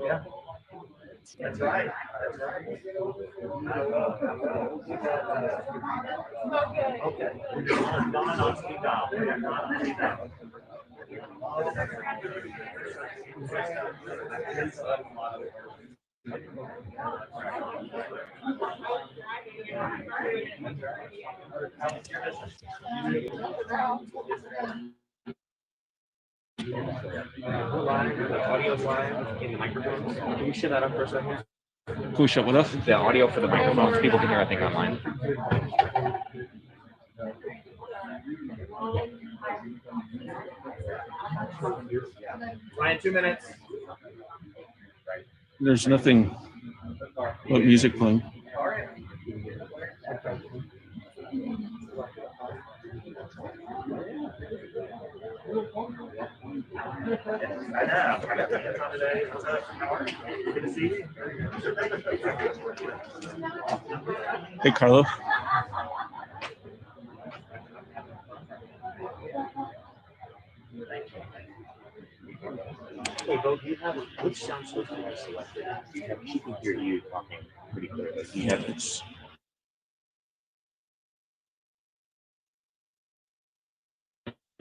Yeah. That's right. That's right. Okay. Not on speed dial. Not on speed dial. The audio's live in the microphones. Can you shut that up for a second? Who shut what up? The audio for the microphones. People can hear, I think, online. Ryan, 2 minutes. There's nothing but music playing. I know. Good to see you. Hey, Carlo. Hey, Bo, do you have which sound source do you selected? She can hear you talking pretty clearly. Do you have It's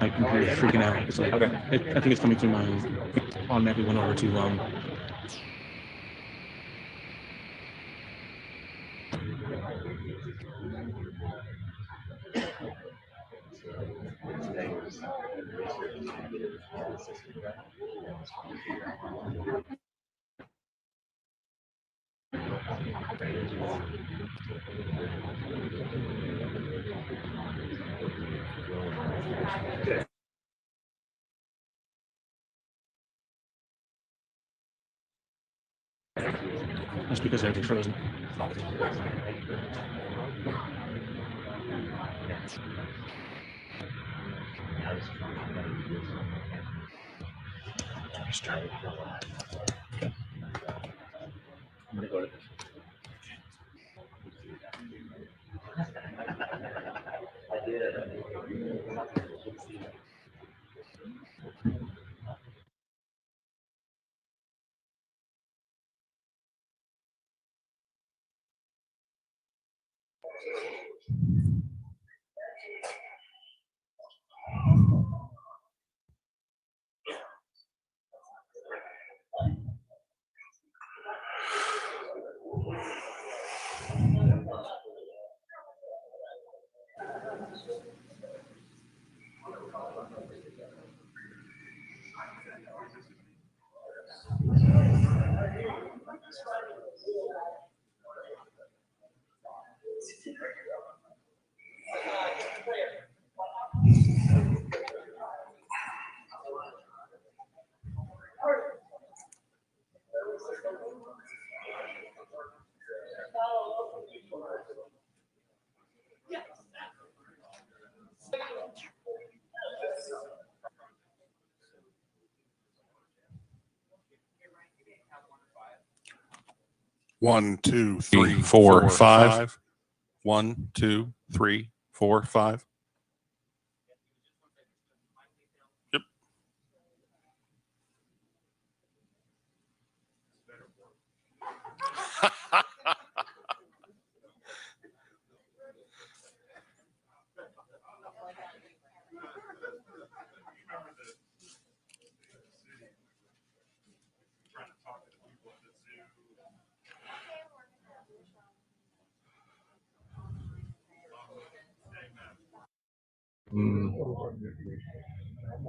my computer freaking out. It's like, okay. I think it's coming through my automatically went over to that's because everything's frozen. I'm gonna go to this. I did. One, two, three, four, five. 1, 2, 3, 4, 5. Yep.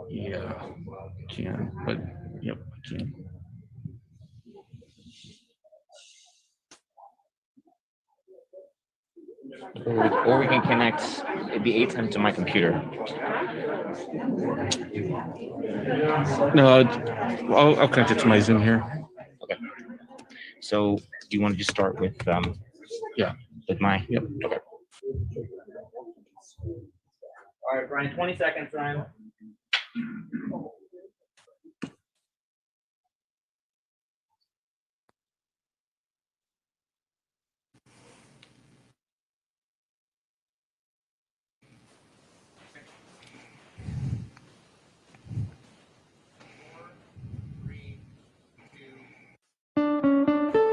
Yeah, I can, but yep, I can. Or we can connect. It'd be 8 times to my computer. No, I'll connect it to my Zoom here. Okay. So, do you want to just start with Yeah. with my? Yep. Okay. All right, Brian. 20 seconds, Brian.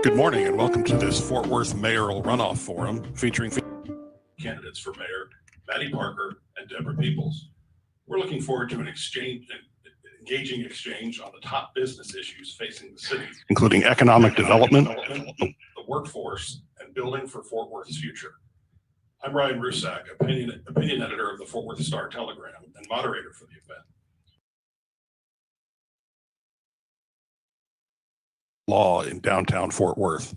Good morning and welcome to this Fort Worth mayoral runoff forum featuring candidates for mayor, Mattie Parker and Deborah Peoples. We're looking forward to an engaging exchange on the top business issues facing the city, including economic development, the workforce, and building for Fort Worth's future. I'm Ryan Rusak, opinion editor of the Fort Worth Star-Telegram and moderator for the event. Law in downtown Fort Worth.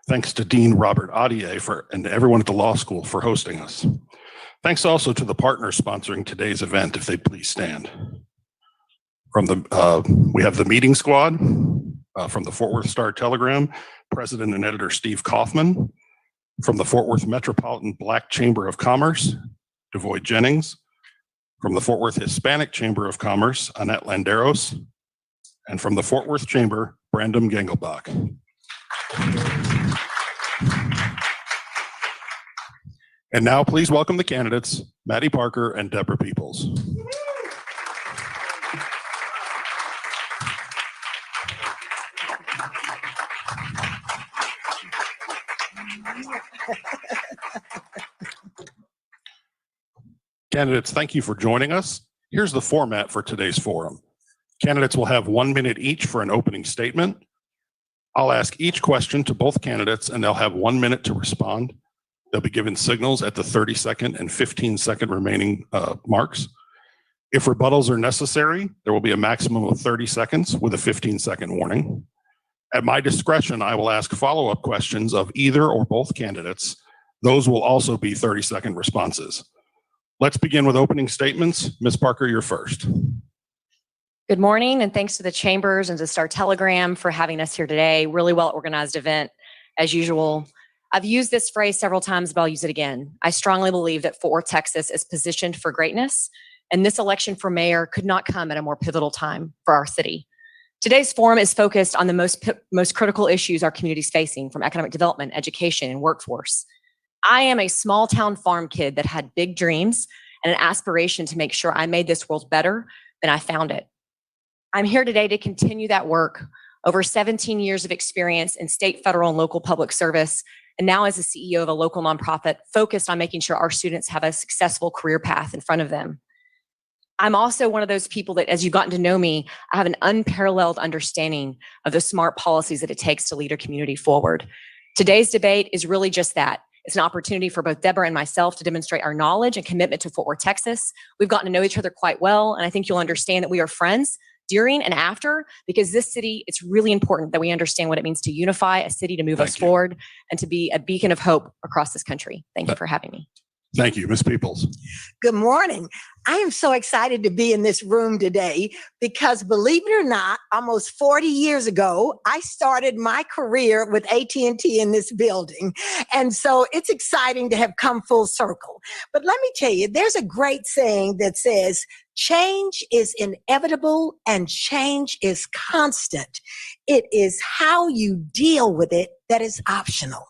Thanks to Dean Robert Audier and everyone at the law school for hosting us. Thanks also to the partners sponsoring today's event, if they please stand. We have the meeting squad from the Fort Worth Star-Telegram, President and Editor Steve Kaufman. From the Fort Worth Metropolitan Black Chamber of Commerce, Devoy Jennings. From the Fort Worth Hispanic Chamber of Commerce, Annette Landeros. And from the Fort Worth Chamber, Brandon Gengelbach. And now please welcome the candidates, Mattie Parker and Deborah Peoples. Candidates, thank you for joining us. Here's the format for today's forum. Candidates will have 1 minute each for an opening statement. I'll ask each question to both candidates and they'll have 1 minute to respond. They'll be given signals at the 30-second and 15-second remaining marks. If rebuttals are necessary, there will be a maximum of 30 seconds with a 15-second warning. At my discretion, I will ask follow-up questions of either or both candidates. Those will also be 30-second responses. Let's begin with opening statements. Ms. Parker, you're first. Good morning, and thanks to the Chambers and to Star-Telegram for having us here today. Really well-organized event, as usual. I've used this phrase several times, but I'll use it again. I strongly believe that Fort Worth, Texas is positioned for greatness, and this election for mayor could not come at a more pivotal time for our city. Today's forum is focused on the most critical issues our community is facing, from economic development, education, and workforce. I am a small town farm kid that had big dreams and an aspiration to make sure I made this world better than I found it. I'm here today to continue that work. Over 17 years of experience in state, federal, and local public service, and now as the CEO of a local nonprofit focused on making sure our students have a successful career path in front of them. I'm also one of those people that, as you've gotten to know me, I have an unparalleled understanding of the smart policies that it takes to lead a community forward. Today's debate is really just that. It's an opportunity for both Deborah and myself to demonstrate our knowledge and commitment to Fort Worth, Texas. We've gotten to know each other quite well, and I think you'll understand that we are friends during and after, because this city, it's really important that we understand what it means to unify a city, to move us forward, and to be a beacon of hope across this country. Thank you for having me. Thank you, Ms. Peoples. Good morning. I am so excited to be in this room today because, believe it or not, almost 40 years ago, I started my career with AT&T in this building. And so it's exciting to have come full circle. But let me tell you, there's a great saying that says, change is inevitable and change is constant. It is how you deal with it that is optional.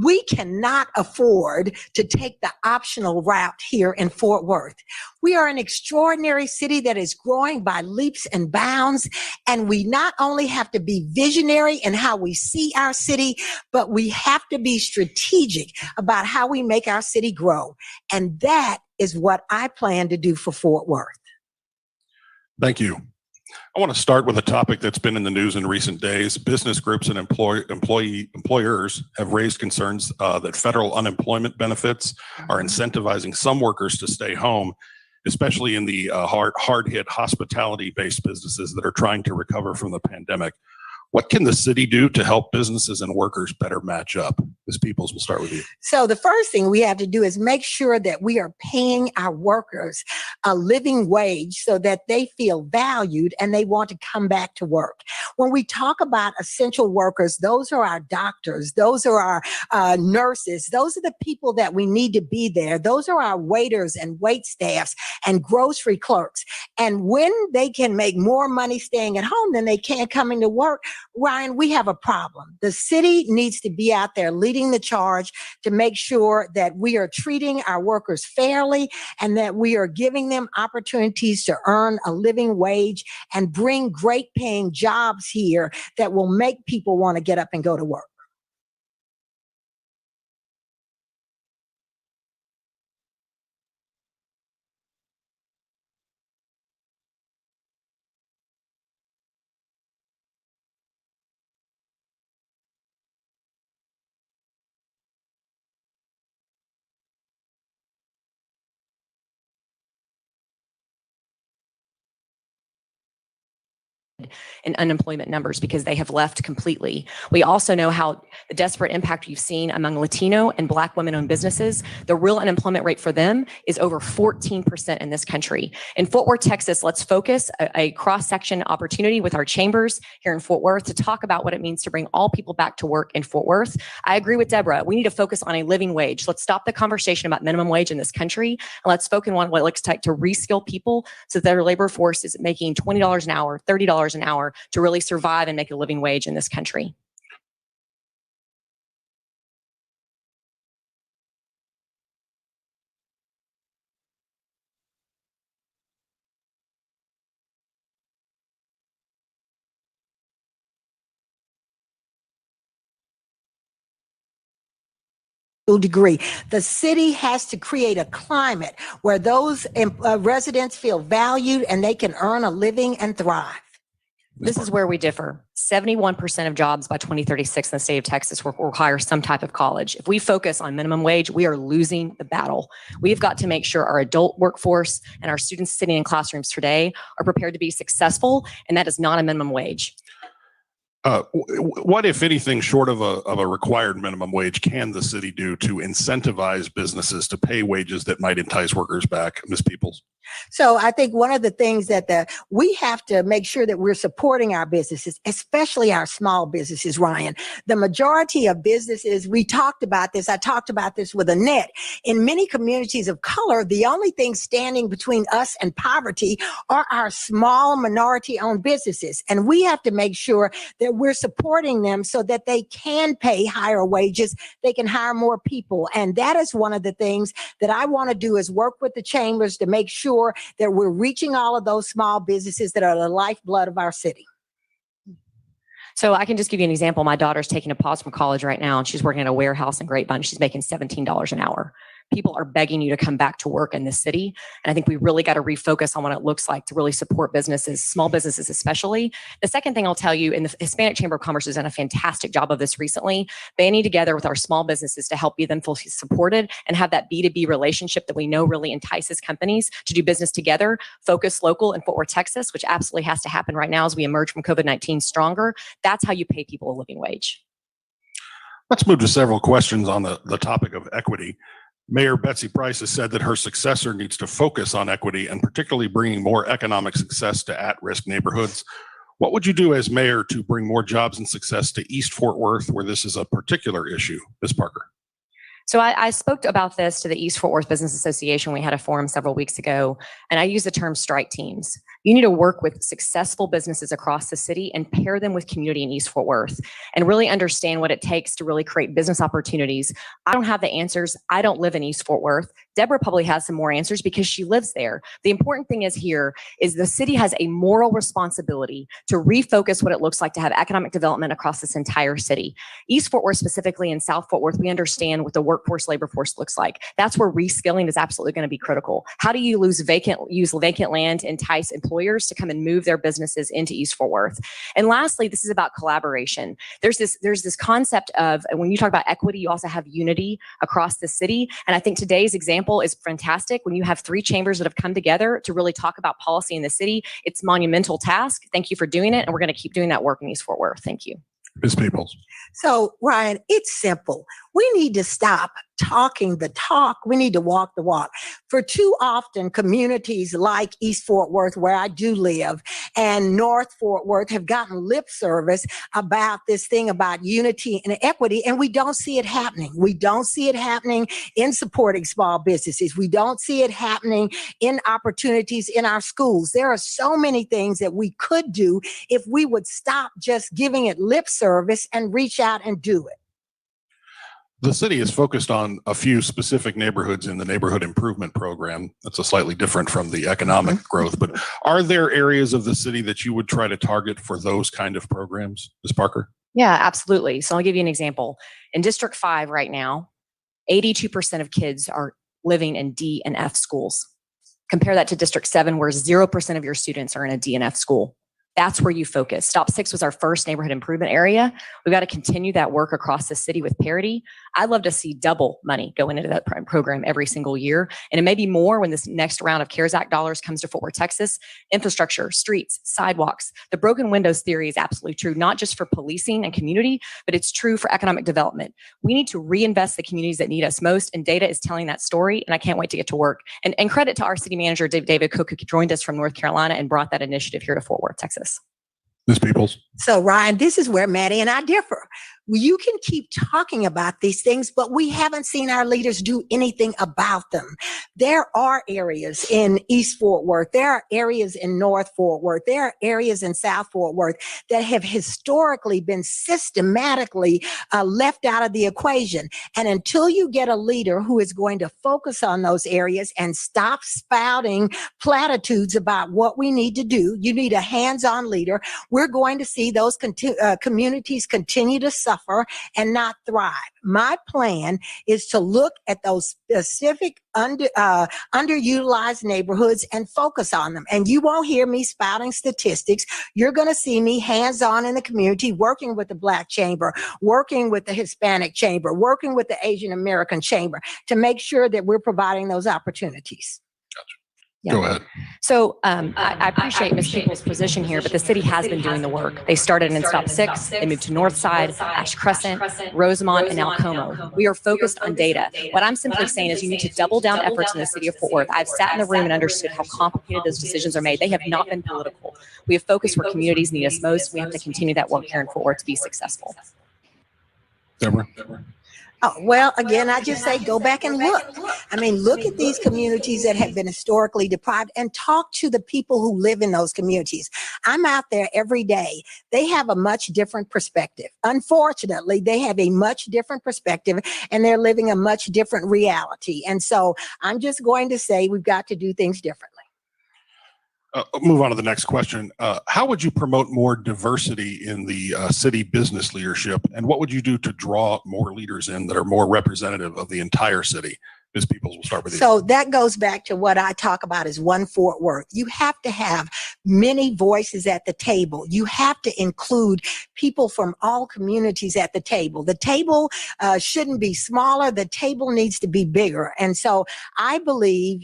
We cannot afford to take the optional route here in Fort Worth. We are an extraordinary city that is growing by leaps and bounds, and we not only have to be visionary in how we see our city, but we have to be strategic about how we make our city grow. And that is what I plan to do for Fort Worth. Thank you. I want to start with a topic that's been in the news in recent days. Business groups and employers have raised concerns that federal unemployment benefits are incentivizing some workers to stay home, especially in the hard-hit hospitality-based businesses that are trying to recover from the pandemic. What can the city do to help businesses and workers better match up? Ms. Peoples, we'll start with you. So the first thing we have to do is make sure that we are paying our workers a living wage so that they feel valued and they want to come back to work. When we talk about essential workers, those are our doctors, those are our nurses, those are the people that we need to be there. Those are our waiters and wait staffs and grocery clerks. And when they can make more money staying at home than they can coming to work, Ryan, we have a problem. The city needs to be out there leading the charge to make sure that we are treating our workers fairly and that we are giving them opportunities to earn a living wage and bring great paying jobs here that will make people want to get up and go to work. in unemployment numbers because they have left completely. We also know how the desperate impact you've seen among Latino and Black women-owned businesses. The real unemployment rate for them is over 14% in this country. In Fort Worth, Texas, let's focus a cross-section opportunity with our chambers here in Fort Worth to talk about what it means to bring all people back to work in Fort Worth. I agree with Deborah. We need to focus on a living wage. Let's stop the conversation about minimum wage in this country, and let's focus on what it looks like to reskill people so that their labor force is making $20 an hour, $30 an hour to really survive and make a living wage in this country. Degree. The city has to create a climate where those residents feel valued and they can earn a living and thrive. This is where we differ. 71% of jobs by 2036 in the state of Texas will require some type of college. If we focus on minimum wage, we are losing the battle. We've got to make sure our adult workforce and our students sitting in classrooms today are prepared to be successful, and that is not a minimum wage. What, if anything, short of a required minimum wage, can the city do to incentivize businesses to pay wages that might entice workers back, Ms. Peoples? So I think one of the things that we have to make sure that we're supporting our businesses, especially our small businesses, Ryan. The majority of businesses, we talked about this, I talked about this with Annette. In many communities of color, the only thing standing between us and poverty are our small minority-owned businesses. And we have to make sure that we're supporting them so that they can pay higher wages, they can hire more people. And that is one of the things that I want to do, is work with the chambers to make sure that we're reaching all of those small businesses that are the lifeblood of our city. So I can just give you an example. My daughter's taking a pause from college right now, and she's working at a warehouse in Grapevine. She's making $17 an hour. People are begging you to come back to work in this city. And I think we really got to refocus on what it looks like to really support businesses, small businesses especially. The second thing I'll tell you, and the Hispanic Chamber of Commerce has done a fantastic job of this recently, banding together with our small businesses to help them feel supported and have that B2B relationship that we know really entices companies to do business together. Focus local in Fort Worth, Texas, which absolutely has to happen right now as we emerge from COVID-19 stronger. That's how you pay people a living wage. Let's move to several questions on the topic of equity. Mayor Betsy Price has said that her successor needs to focus on equity and particularly bringing more economic success to at-risk neighborhoods. What would you do as mayor to bring more jobs and success to East Fort Worth, where this is a particular issue? Ms. Parker. So I spoke about this to the East Fort Worth Business Association. We had a forum several weeks ago, and I used the term strike teams. You need to work with successful businesses across the city and pair them with community in East Fort Worth and really understand what it takes to really create business opportunities. I don't have the answers. I don't live in East Fort Worth. Deborah probably has some more answers because she lives there. The important thing is the city has a moral responsibility to refocus what it looks like to have economic development across this entire city. East Fort Worth specifically and South Fort Worth, we understand what the workforce, labor force looks like. That's where reskilling is absolutely going to be critical. How do you use vacant land to entice employers to come and move their businesses into East Fort Worth? And lastly, this is about collaboration. There's this concept of, when you talk about equity, you also have unity across the city. And I think today's example is fantastic. When you have three chambers that have come together to really talk about policy in the city, it's a monumental task. Thank you for doing it. And we're going to keep doing that work in East Fort Worth. Thank you. Ms. Peoples. So, Ryan, it's simple. We need to stop talking the talk. We need to walk the walk. For too often, communities like East Fort Worth, where I do live, and North Fort Worth have gotten lip service about this thing about unity and equity, and we don't see it happening. We don't see it happening in supporting small businesses. We don't see it happening in opportunities in our schools. There are so many things that we could do if we would stop just giving it lip service and reach out and do it. The city is focused on a few specific neighborhoods in the neighborhood improvement program. That's a slightly different from the economic growth, but are there areas of the city that you would try to target for those kind of programs, Ms. Parker? Yeah, absolutely. So I'll give you an example. In District 5 right now, 82% of kids are living in D and F schools. Compare that to District 7, where 0% of your students are in a D and F school. That's where you focus. Stop 6 was our first neighborhood improvement area. We've got to continue that work across the city with parity. I'd love to see double money going into that program every single year. And it may be more when this next round of CARES Act dollars comes to Fort Worth, Texas. Infrastructure, streets, sidewalks. The broken windows theory is absolutely true, not just for policing and community, but it's true for economic development. We need to reinvest the communities that need us most, and data is telling that story, and I can't wait to get to work. And credit to our city manager, David Cook, who joined us from North Carolina and brought that initiative here to Fort Worth, Texas. Ms. Peoples. So, Ryan, this is where Mattie and I differ. You can keep talking about these things, but we haven't seen our leaders do anything about them. There are areas in East Fort Worth. There are areas in North Fort Worth. There are areas in South Fort Worth that have historically been systematically left out of the equation. And until you get a leader who is going to focus on those areas and stop spouting platitudes about what we need to do, you need a hands-on leader. We're going to see those communities continue to suffer and not thrive. My plan is to look at those specific underutilized neighborhoods and focus on them. And you won't hear me spouting statistics. You're going to see me hands-on in the community, working with the Black Chamber, working with the Hispanic Chamber, working with the Asian American Chamber to make sure that we're providing those opportunities. Yeah. Go ahead. So I appreciate Ms. Peoples' position here, but the city has been doing the work. They started in Stop 6, they moved to Northside, Ash Crescent, Rosemont, and now Como. We are focused on data. What I'm simply saying is you need to double down efforts in the city of Fort Worth. I've sat in the room and understood how complicated those decisions are made. They have not been political. We have focused where communities need us most. We have to continue that work here in Fort Worth to be successful. Deborah. Oh, well, again, I just say go back and look. I mean, look at these communities that have been historically deprived and talk to the people who live in those communities. I'm out there every day. They have a much different perspective. Unfortunately, they have a much different perspective and they're living a much different reality. And so I'm just going to say we've got to do things differently. Move on to the next question. How would you promote more diversity in the city business leadership? And what would you do to draw more leaders in that are more representative of the entire city? Ms. Peoples, we'll start with you. So that goes back to what I talk about as One Fort Worth. You have to have many voices at the table. You have to include people from all communities at the table. The table shouldn't be smaller. The table needs to be bigger. And so I believe,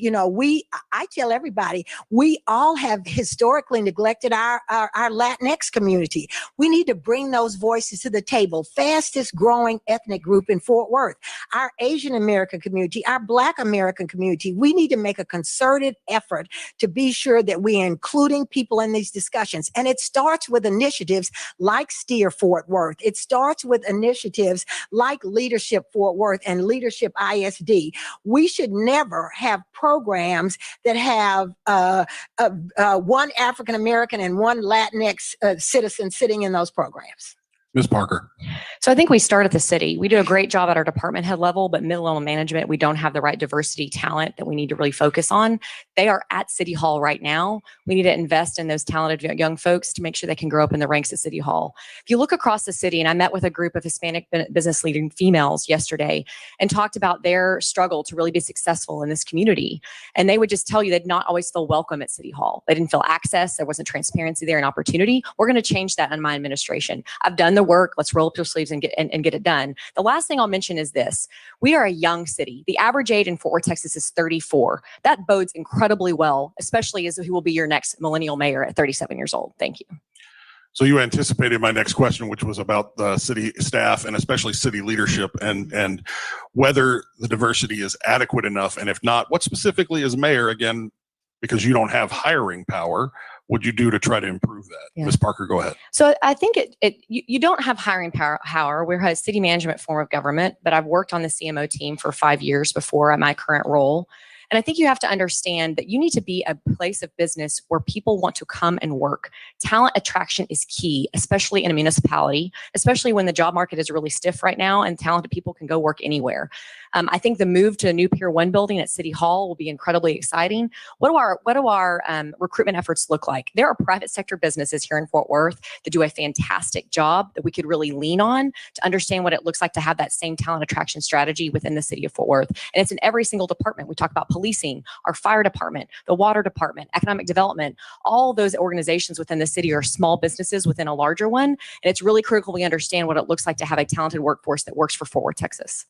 I tell everybody, we all have historically neglected our Latinx community. We need to bring those voices to the table. Fastest growing ethnic group in Fort Worth, our Asian American community, our Black American community. We need to make a concerted effort to be sure that we are including people in these discussions. And it starts with initiatives like Steer Fort Worth. It starts with initiatives like Leadership Fort Worth and Leadership ISD. We should never have programs that have one African American and one Latinx citizen sitting in those programs. Ms. Parker. So I think we start at the city. We do a great job at our department head level, but middle-level management, we don't have the right diversity talent that we need to really focus on. They are at City Hall right now. We need to invest in those talented young folks to make sure they can grow up in the ranks at City Hall. If you look across the city, and I met with a group of Hispanic business leading females yesterday and talked about their struggle to really be successful in this community. And they would just tell you they'd not always feel welcome at City Hall. They didn't feel access. There wasn't transparency there and opportunity. We're going to change that in my administration. I've done the work. Let's roll up your sleeves and get it done. The last thing I'll mention is this. We are a young city. The average age in Fort Worth, Texas is 34. That bodes incredibly well, especially as who will be your next millennial mayor at 37 years old. Thank you. So you anticipated my next question, which was about the city staff and especially city leadership and whether the diversity is adequate enough. And if not, what specifically as mayor, again, because you don't have hiring power, would you do to try to improve that? Yeah. Ms. Parker, go ahead. So I think you don't have hiring power. We're a city management form of government, but I've worked on the CMO team for 5 years before my current role. And I think you have to understand that you need to be a place of business where people want to come and work. Talent attraction is key, especially in a municipality, especially when the job market is really stiff right now and talented people can go work anywhere. I think the move to a new Pier 1 building at City Hall will be incredibly exciting. What do our recruitment efforts look like? There are private sector businesses here in Fort Worth that do a fantastic job that we could really lean on to understand what it looks like to have that same talent attraction strategy within the city of Fort Worth. And it's in every single department. We talk about policing, our fire department, the water department, economic development. All those organizations within the city are small businesses within a larger one. And it's really critical we understand what it looks like to have a talented workforce that works for Fort Worth, Texas.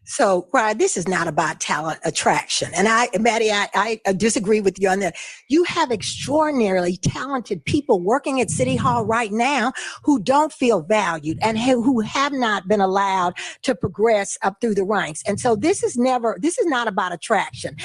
So, Brian, this is not about talent attraction. And Mattie, I disagree with you on that. You have extraordinarily talented people working at City Hall right now who don't feel valued and who have not been allowed to progress up through the ranks. And so this is not about attraction.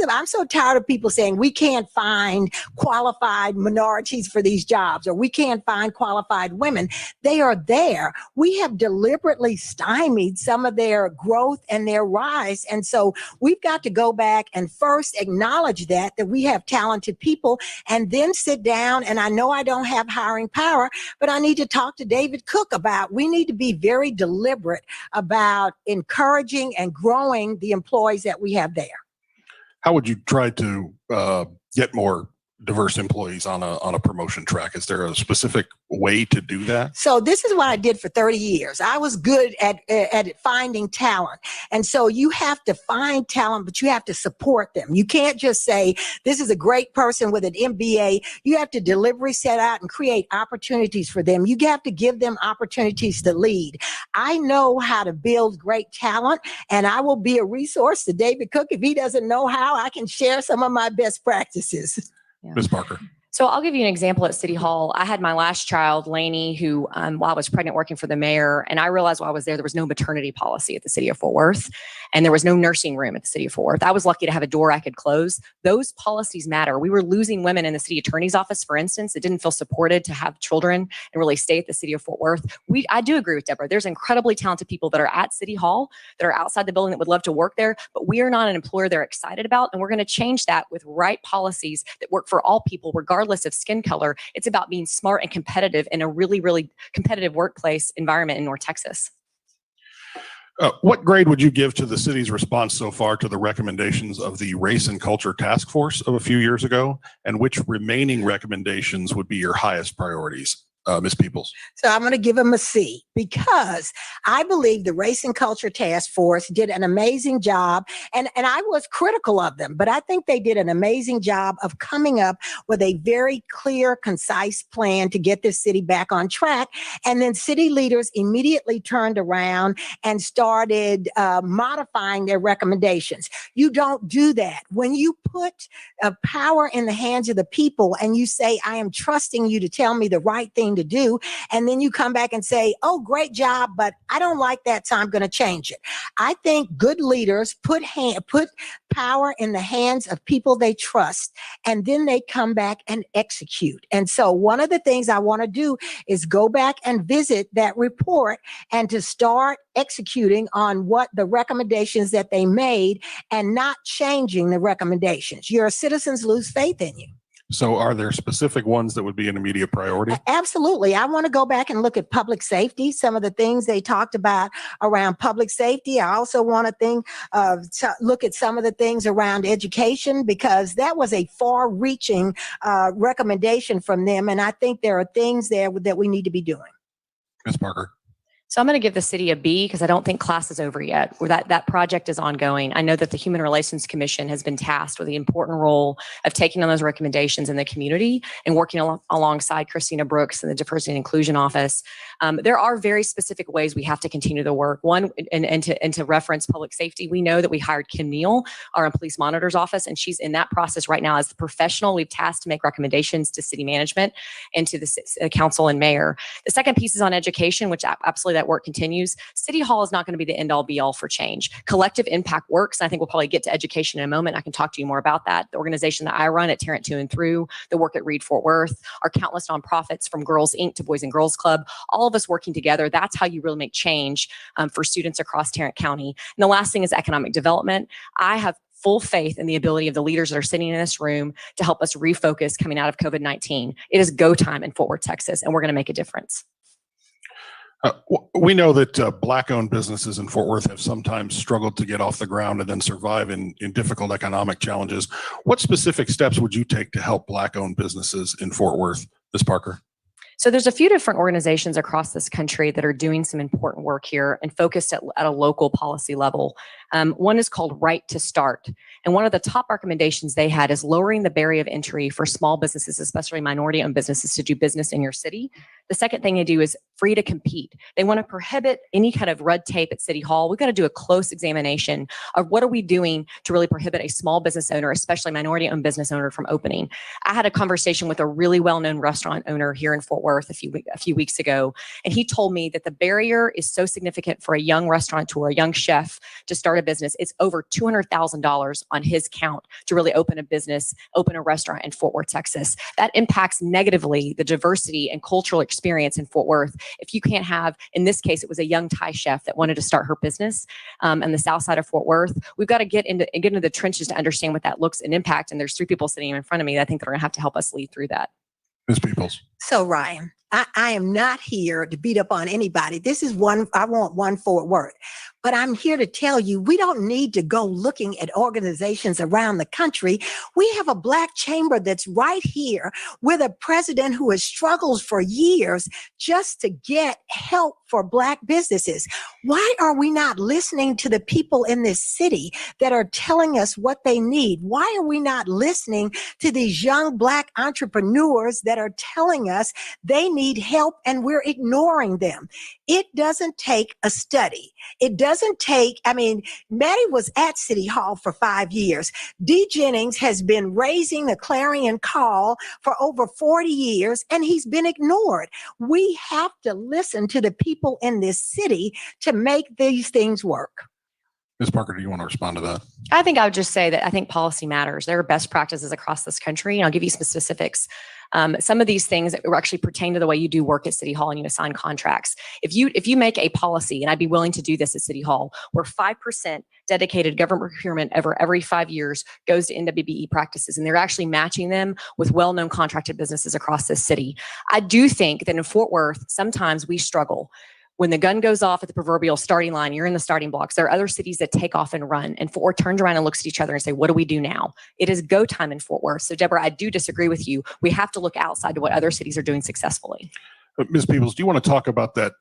I'm so tired of people saying we can't find qualified minorities for these jobs, or we can't find qualified women. They are there. We have deliberately stymied some of their growth and their rise. And so we've got to go back and first acknowledge that we have talented people, and then sit down. And I know I don't have hiring power, but I need to talk to David Cook about, we need to be very deliberate about encouraging and growing the employees that we have there. How would you try to get more diverse employees on a promotion track? Is there a specific way to do that? So this is what I did for 30 years. I was good at finding talent. And so you have to find talent, but you have to support them. You can't just say, this is a great person with an MBA. You have to deliberately set out and create opportunities for them. You have to give them opportunities to lead. I know how to build great talent, and I will be a resource to David Cook. If he doesn't know how, I can share some of my best practices. Yeah. Ms. Parker. So I'll give you an example at City Hall. I had my last child, Lainey, who, while I was pregnant, working for the mayor, and I realized while I was there was no maternity policy at the city of Fort Worth, and there was no nursing room at the city of Fort Worth. I was lucky to have a door I could close. Those policies matter. We were losing women in the city attorney's office, for instance, that didn't feel supported to have children and really stay at the city of Fort Worth. I do agree with Deborah. There's incredibly talented people that are at City Hall, that are outside the building, that would love to work there, but we are not an employer they're excited about, and we're going to change that with right policies that work for all people, regardless of skin color. It's about being smart and competitive in a really, really competitive workplace environment in North Texas. What grade would you give to the city's response so far to the recommendations of the Race and Culture Task Force of a few years ago? And which remaining recommendations would be your highest priorities? Ms. Peoples. So I'm going to give them a C, because I believe the Race and Culture Task Force did an amazing job. And I was critical of them, but I think they did an amazing job of coming up with a very clear, concise plan to get this city back on track. And then city leaders immediately turned around and started modifying their recommendations. You don't do that. When you put power in the hands of the people and you say, I am trusting you to tell me the right thing to do, and then you come back and say, oh, great job, but I don't like that, so I'm going to change it. I think good leaders put power in the hands of people they trust, and then they come back and execute. And so one of the things I want to do is go back and visit that report and to start executing on what the recommendations that they made, and not changing the recommendations. Your citizens lose faith in you. So are there specific ones that would be an immediate priority? Absolutely. I want to go back and look at public safety, some of the things they talked about around public safety. I also want to look at some of the things around education, because that was a far-reaching recommendation from them. And I think there are things there that we need to be doing. Ms. Parker. So I'm going to give the city a B, because I don't think class is over yet, or that project is ongoing. I know that the Human Relations Commission has been tasked with the important role of taking on those recommendations in the community and working alongside Christina Brooks and the Diversity and Inclusion Office. There are very specific ways we have to continue the work. One, and to reference public safety, we know that we hired Kim Neal, our police monitor's office, and she's in that process right now as the professional we've tasked to make recommendations to city management and to the council and mayor. The second piece is on education, which absolutely that work continues. City Hall is not going to be the end all be all for change. Collective impact works. And I think we'll probably get to education in a moment. I can talk to you more about that. The organization that I run at Tarrant 2 and Through, the work at Read Fort Worth, our countless nonprofits from Girls Inc. to Boys and Girls Club, all of us working together. That's how you really make change for students across Tarrant County. And the last thing is economic development. I have full faith in the ability of the leaders that are sitting in this room to help us refocus coming out of COVID-19. It is go time in Fort Worth, Texas, and we're going to make a difference. We know that Black-owned businesses in Fort Worth have sometimes struggled to get off the ground and then survive in difficult economic challenges. What specific steps would you take to help Black-owned businesses in Fort Worth, Ms. Parker? So there's a few different organizations across this country that are doing some important work here and focused at a local policy level. One is called Right to Start. And one of the top recommendations they had is lowering the barrier of entry for small businesses, especially minority-owned businesses, to do business in your city. The second thing they do is free to compete. They want to prohibit any kind of red tape at City Hall. We've got to do a close examination of what are we doing to really prohibit a small business owner, especially minority-owned business owner, from opening. I had a conversation with a really well-known restaurant owner here in Fort Worth a few weeks ago, and he told me that the barrier is so significant for a young restaurateur, a young chef, to start a business. It's over $200,000 on his count to really open a business, open a restaurant in Fort Worth, Texas. That impacts negatively the diversity and cultural experience in Fort Worth. If you can't have, in this case, it was a young Thai chef that wanted to start her business on the south side of Fort Worth. We've got to get into the trenches to understand what that looks and impact. And there's three people sitting in front of me that I think that are going to have to help us lead through that. Ms. Peoples. So Ryan, I am not here to beat up on anybody. This is I want one Fort Worth. But I'm here to tell you, we don't need to go looking at organizations around the country. We have a Black chamber that's right here with a president who has struggled for years just to get help for Black businesses. Why are we not listening to the people in this city that are telling us what they need? Why are we not listening to these young Black entrepreneurs that are telling us they need help and we're ignoring them? It doesn't take a study. It doesn't take, Mattie was at City Hall for 5 years. D. Jennings has been raising the clarion call for over 40 years, and he's been ignored. We have to listen to the people in this city to make these things work. Ms. Parker, do you want to respond to that? I think I would just say that I think policy matters. There are best practices across this country, and I'll give you some specifics. Some of these things actually pertain to the way you do work at City Hall and you assign contracts. If you make a policy, and I'd be willing to do this at City Hall, where 5% dedicated government procurement every 5 years goes to NWBE practices, and they're actually matching them with well-known contracted businesses across this city. I do think that in Fort Worth, sometimes we struggle. When the gun goes off at the proverbial starting line, you're in the starting blocks. There are other cities that take off and run, and Fort Worth turns around and looks at each other and say, what do we do now? It is go time in Fort Worth. So Deborah, I do disagree with you. We have to look outside to what other cities are doing successfully. Ms. Peoples, do you want to talk about that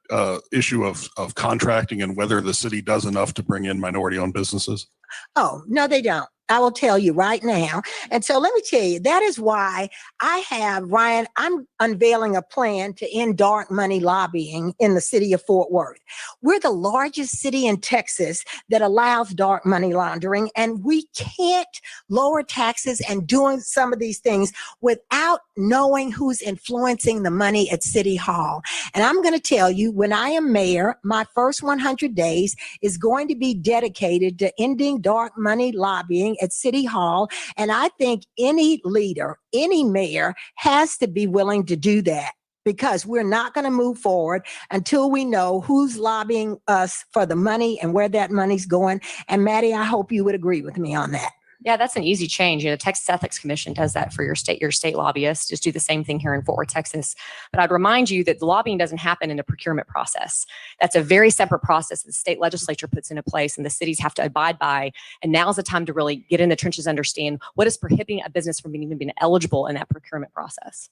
issue of contracting and whether the city does enough to bring in minority-owned businesses? Oh, no, they don't. I will tell you right now. And so let me tell you, that is why Ryan, I'm unveiling a plan to end dark money lobbying in the city of Fort Worth. We're the largest city in Texas that allows dark money laundering, and we can't lower taxes and doing some of these things without knowing who's influencing the money at City Hall. And I'm going to tell you, when I am mayor, my first 100 days is going to be dedicated to ending dark money lobbying at City Hall. And I think any leader, any mayor has to be willing to do that, because we're not going to move forward until we know who's lobbying us for the money and where that money's going. And Mattie, I hope you would agree with me on that. Yeah, that's an easy change. The Texas Ethics Commission does that for your state lobbyists. Just do the same thing here in Fort Worth, Texas. But I'd remind you that the lobbying doesn't happen in a procurement process. That's a very separate process that the state legislature puts into place and the cities have to abide by. And now's the time to really get in the trenches, understand what is prohibiting a business from even being eligible in that procurement process.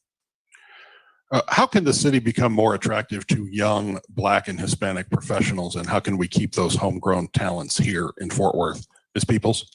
How can the city become more attractive to young Black and Hispanic professionals, and how can we keep those homegrown talents here in Fort Worth? Ms. Peoples?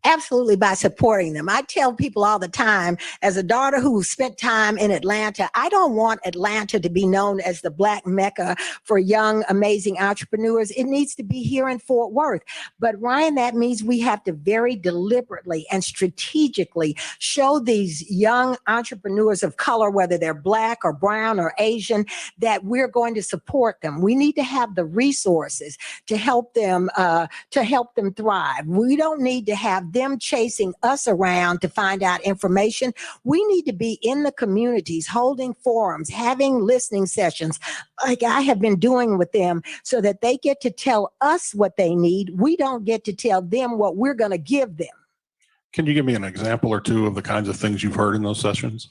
Absolutely, by supporting them. I tell people all the time, as a daughter who spent time in Atlanta, I don't want Atlanta to be known as the Black Mecca for young, amazing entrepreneurs. It needs to be here in Fort Worth. But Ryan, that means we have to very deliberately and strategically show these young entrepreneurs of color, whether they're Black or brown or Asian, that we're going to support them. We need to have the resources to help them thrive. We don't need to have them chasing us around to find out information. We need to be in the communities, holding forums, having listening sessions like I have been doing with them, so that they get to tell us what they need. We don't get to tell them what we're going to give them. Can you give me an example or two of the kinds of things you've heard in those sessions?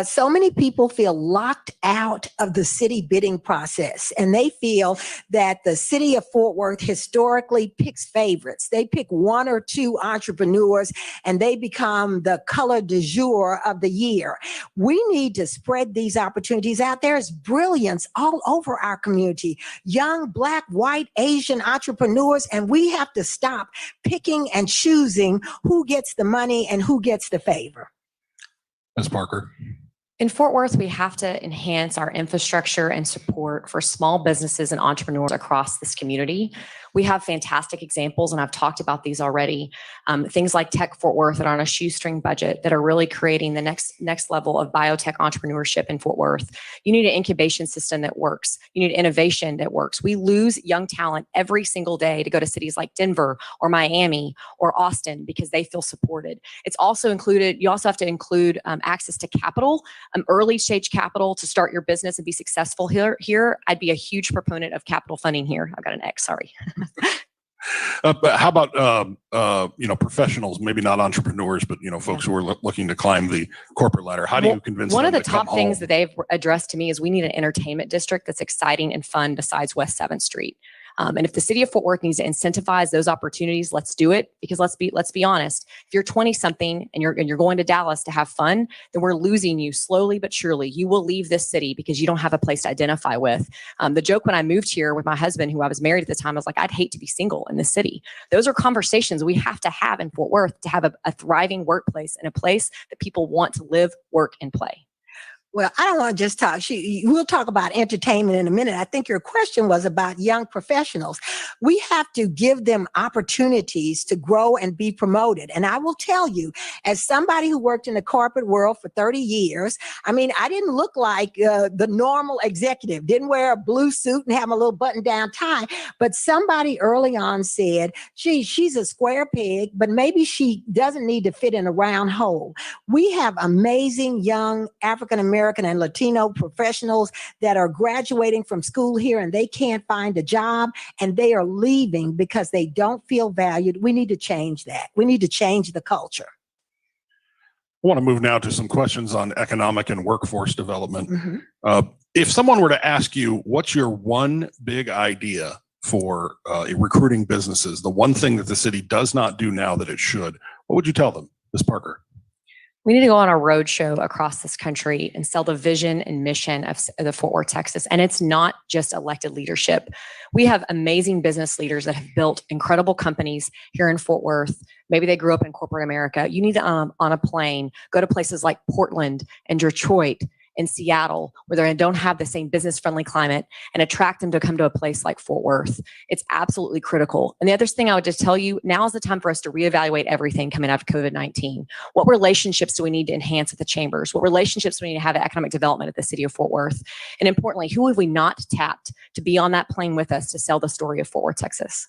So many people feel locked out of the city bidding process, and they feel that the city of Fort Worth historically picks favorites. They pick one or two entrepreneurs, and they become the color du jour of the year. We need to spread these opportunities out. There is brilliance all over our community, young, Black, white, Asian entrepreneurs, and we have to stop picking and choosing who gets the money and who gets the favor. Ms. Parker. In Fort Worth, we have to enhance our infrastructure and support for small businesses and entrepreneurs across this community. We have fantastic examples, and I've talked about these already. Things like Tech Fort Worth that are on a shoestring budget that are really creating the next level of biotech entrepreneurship in Fort Worth. You need an incubation system that works. You need innovation that works. We lose young talent every single day to go to cities like Denver or Miami or Austin because they feel supported. It's also included, you also have to include access to capital, early stage capital to start your business and be successful here. I'd be a huge proponent of capital funding here. I've got an X, sorry. But how about professionals, maybe not entrepreneurs, but folks who are looking to climb the corporate ladder? How do you convince them? One of the to come top things home? that they've addressed to me is we need an entertainment district that's exciting and fun besides West 7th Street. And if the city of Fort Worth needs to incentivize those opportunities, let's do it. Because let's be honest, if you're 20 something and you're going to Dallas to have fun, then we're losing you slowly but surely. You will leave this city because you don't have a place to identify with. The joke when I moved here with my husband, who I was married at the time, I was like, I'd hate to be single in this city. Those are conversations we have to have in Fort Worth to have a thriving workplace and a place that people want to live, work, and play. Well, I don't want to just talk. We'll talk about entertainment in a minute. I think your question was about young professionals. We have to give them opportunities to grow and be promoted. And I will tell you, as somebody who worked in the corporate world for 30 years, I mean, I didn't look like the normal executive, didn't wear a blue suit and have a little button-down tie. But somebody early on said, gee, she's a square peg, but maybe she doesn't need to fit in a round hole. We have amazing young African-American and Latino professionals that are graduating from school here and they can't find a job and they are leaving because they don't feel valued. We need to change that. We need to change the culture. I want to move now to some questions on economic and workforce development. Mm-hmm. If someone were to ask you, what's your one big idea for recruiting businesses, the one thing that the city does not do now that it should, what would you tell them, Ms. Parker? We need to go on a roadshow across this country and sell the vision and mission of the Fort Worth, Texas. And it's not just elected leadership. We have amazing business leaders that have built incredible companies here in Fort Worth. Maybe they grew up in corporate America. You need to, on a plane, go to places like Portland and Detroit and Seattle, where they don't have the same business-friendly climate, and attract them to come to a place like Fort Worth. It's absolutely critical. And the other thing I would just tell you, now is the time for us to reevaluate everything coming out of COVID-19. What relationships do we need to enhance at the chambers? What relationships do we need to have at economic development at the city of Fort Worth? And importantly, who have we not tapped to be on that plane with us to sell the story of Fort Worth, Texas?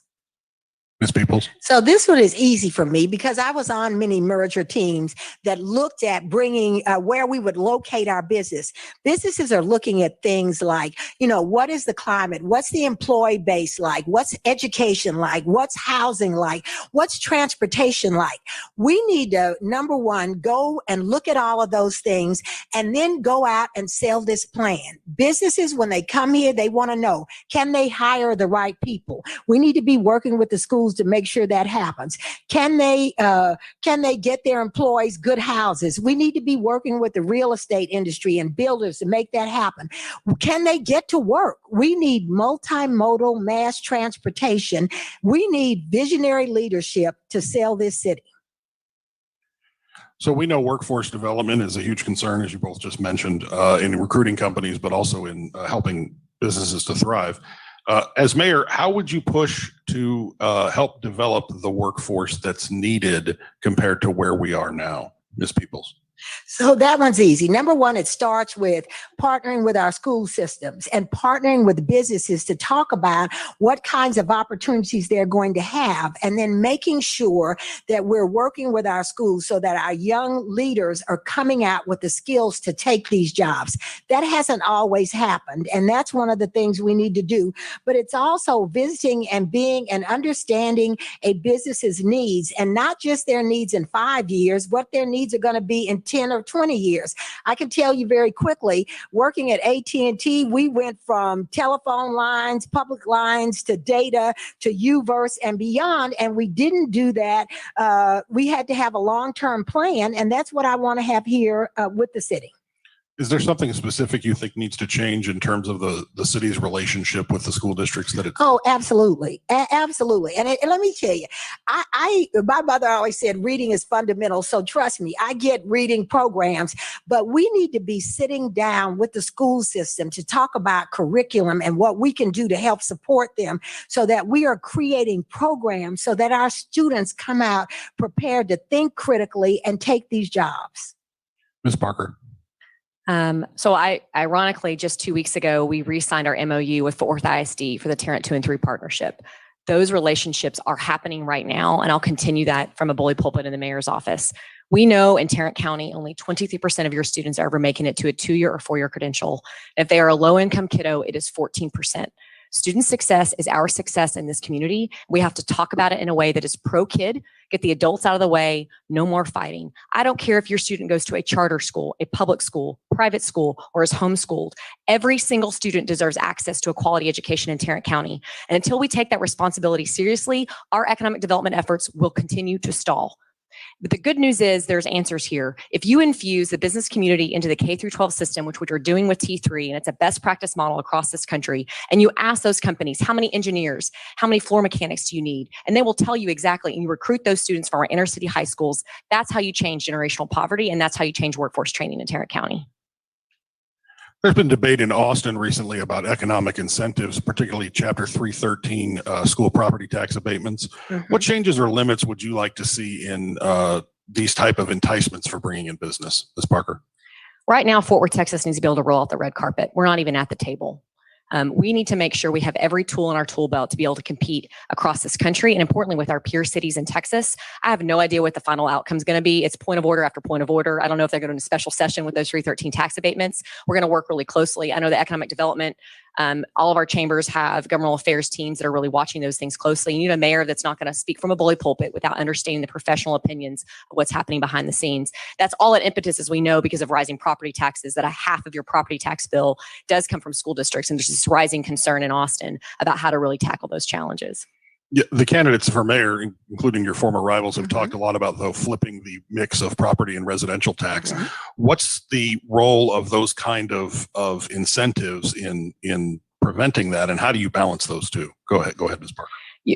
Ms. Peoples? So this one is easy for me because I was on many merger teams that looked at bringing where we would locate our business. Businesses are looking at things like, what is the climate? What's the employee base like? What's education like? What's housing like? What's transportation like? We need to, number one, go and look at all of those things and then go out and sell this plan. Businesses, when they come here, they want to know, can they hire the right people? We need to be working with the schools to make sure that happens. Can they get their employees good houses? We need to be working with the real estate industry and builders to make that happen. Can they get to work? We need multimodal mass transportation. We need visionary leadership to sell this city. So we know workforce development is a huge concern, as you both just mentioned, in recruiting companies, but also in helping businesses to thrive. As mayor, how would you push to help develop the workforce that's needed compared to where we are now, Ms. Peoples? So that one's easy. Number one, it starts with partnering with our school systems and partnering with businesses to talk about what kinds of opportunities they're going to have, and then making sure that we're working with our schools so that our young leaders are coming out with the skills to take these jobs. That hasn't always happened, and that's one of the things we need to do. But it's also visiting and being and understanding a business's needs, and not just their needs in 5 years, what their needs are going to be in 10 or 20 years. I can tell you very quickly, working at AT&T, we went from telephone lines, public lines, to data, to UVerse and beyond, and we didn't do that. We had to have a long-term plan, and that's what I want to have here with the city. Is there something specific you think needs to change in terms of the city's relationship with the school districts that it's? Oh, absolutely. Absolutely. And let me tell you, my mother always said reading is fundamental. So trust me, I get reading programs, but we need to be sitting down with the school system to talk about curriculum and what we can do to help support them so that we are creating programs so that our students come out prepared to think critically and take these jobs. Ms. Parker. So ironically, just 2 weeks ago, we re-signed our MOU with Fort Worth ISD for the Tarrant 2 and 3 partnership. Those relationships are happening right now, and I'll continue that from a bully pulpit in the mayor's office. We know in Tarrant County, only 23% of your students are ever making it to a 2-year or 4-year credential. If they are a low-income kiddo, it is 14%. Student success is our success in this community. We have to talk about it in a way that is pro-kid, get the adults out of the way, no more fighting. I don't care if your student goes to a charter school, a public school, private school, or is homeschooled. Every single student deserves access to a quality education in Tarrant County. And until we take that responsibility seriously, our economic development efforts will continue to stall. But the good news is there's answers here. If you infuse the business community into the K-12 system, which we're doing with T3, and it's a best practice model across this country, and you ask those companies, how many engineers, how many floor mechanics do you need? And they will tell you exactly, and you recruit those students from our inner city high schools. That's how you change generational poverty, and that's how you change workforce training in Tarrant County. There's been debate in Austin recently about economic incentives, particularly Chapter 313 school property tax abatements. What changes or limits would you like to see in these type of enticements for bringing in business? Ms. Parker. Right now, Fort Worth, Texas needs to be able to roll out the red carpet. We're not even at the table. We need to make sure we have every tool in our tool belt to be able to compete across this country, and importantly with our peer cities in Texas. I have no idea what the final outcome is going to be. It's point of order after point of order. I don't know if they're going to do a special session with those 313 tax abatements. We're going to work really closely. I know the economic development, all of our chambers have governmental affairs teams that are really watching those things closely. You need a mayor that's not going to speak from a bully pulpit without understanding the professional opinions of what's happening behind the scenes. That's all at impetus, as we know, because of rising property taxes, that a half of your property tax bill does come from school districts. And there's this rising concern in Austin about how to really tackle those challenges. Yeah, the candidates for mayor, including your former rivals, have talked a lot about flipping the mix of property and residential tax. What's the role of those kind of incentives in preventing that, and how do you balance those two? Go ahead, Ms. Parker.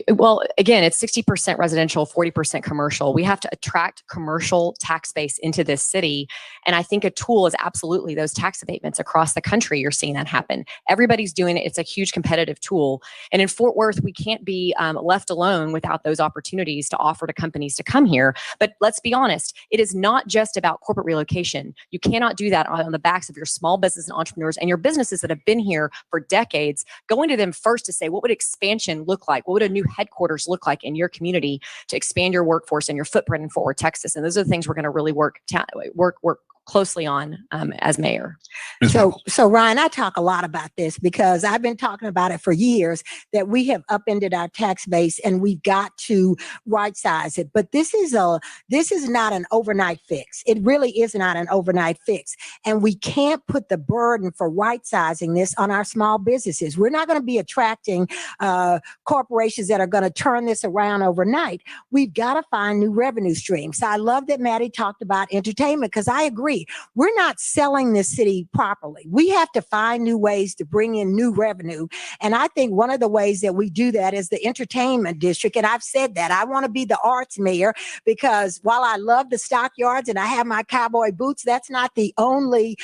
Well, again, it's 60% residential, 40% commercial. We have to attract commercial tax base into this city. And I think a tool is absolutely those tax abatements across the country. You're seeing that happen. Everybody's doing it. It's a huge competitive tool. And in Fort Worth, we can't be left alone without those opportunities to offer to companies to come here. But let's be honest, it is not just about corporate relocation. You cannot do that on the backs of your small business and entrepreneurs and your businesses that have been here for decades. Going to them first to say, what would expansion look like? What would a new headquarters look like in your community to expand your workforce and your footprint in Fort Worth, Texas? And those are the things we're going to really work closely on as mayor. So Ryan, I talk a lot about this because I've been talking about it for years, that we have upended our tax base and we've got to right size it. But this is not an overnight fix. It really is not an overnight fix. And we can't put the burden for right sizing this on our small businesses. We're not going to be attracting corporations that are going to turn this around overnight. We've got to find new revenue streams. So I love that Mattie talked about entertainment, because I agree. We're not selling this city properly. We have to find new ways to bring in new revenue. And I think one of the ways that we do that is the entertainment district. And I've said that I want to be the arts mayor, because while I love the stockyards and I have my cowboy boots, that's not the only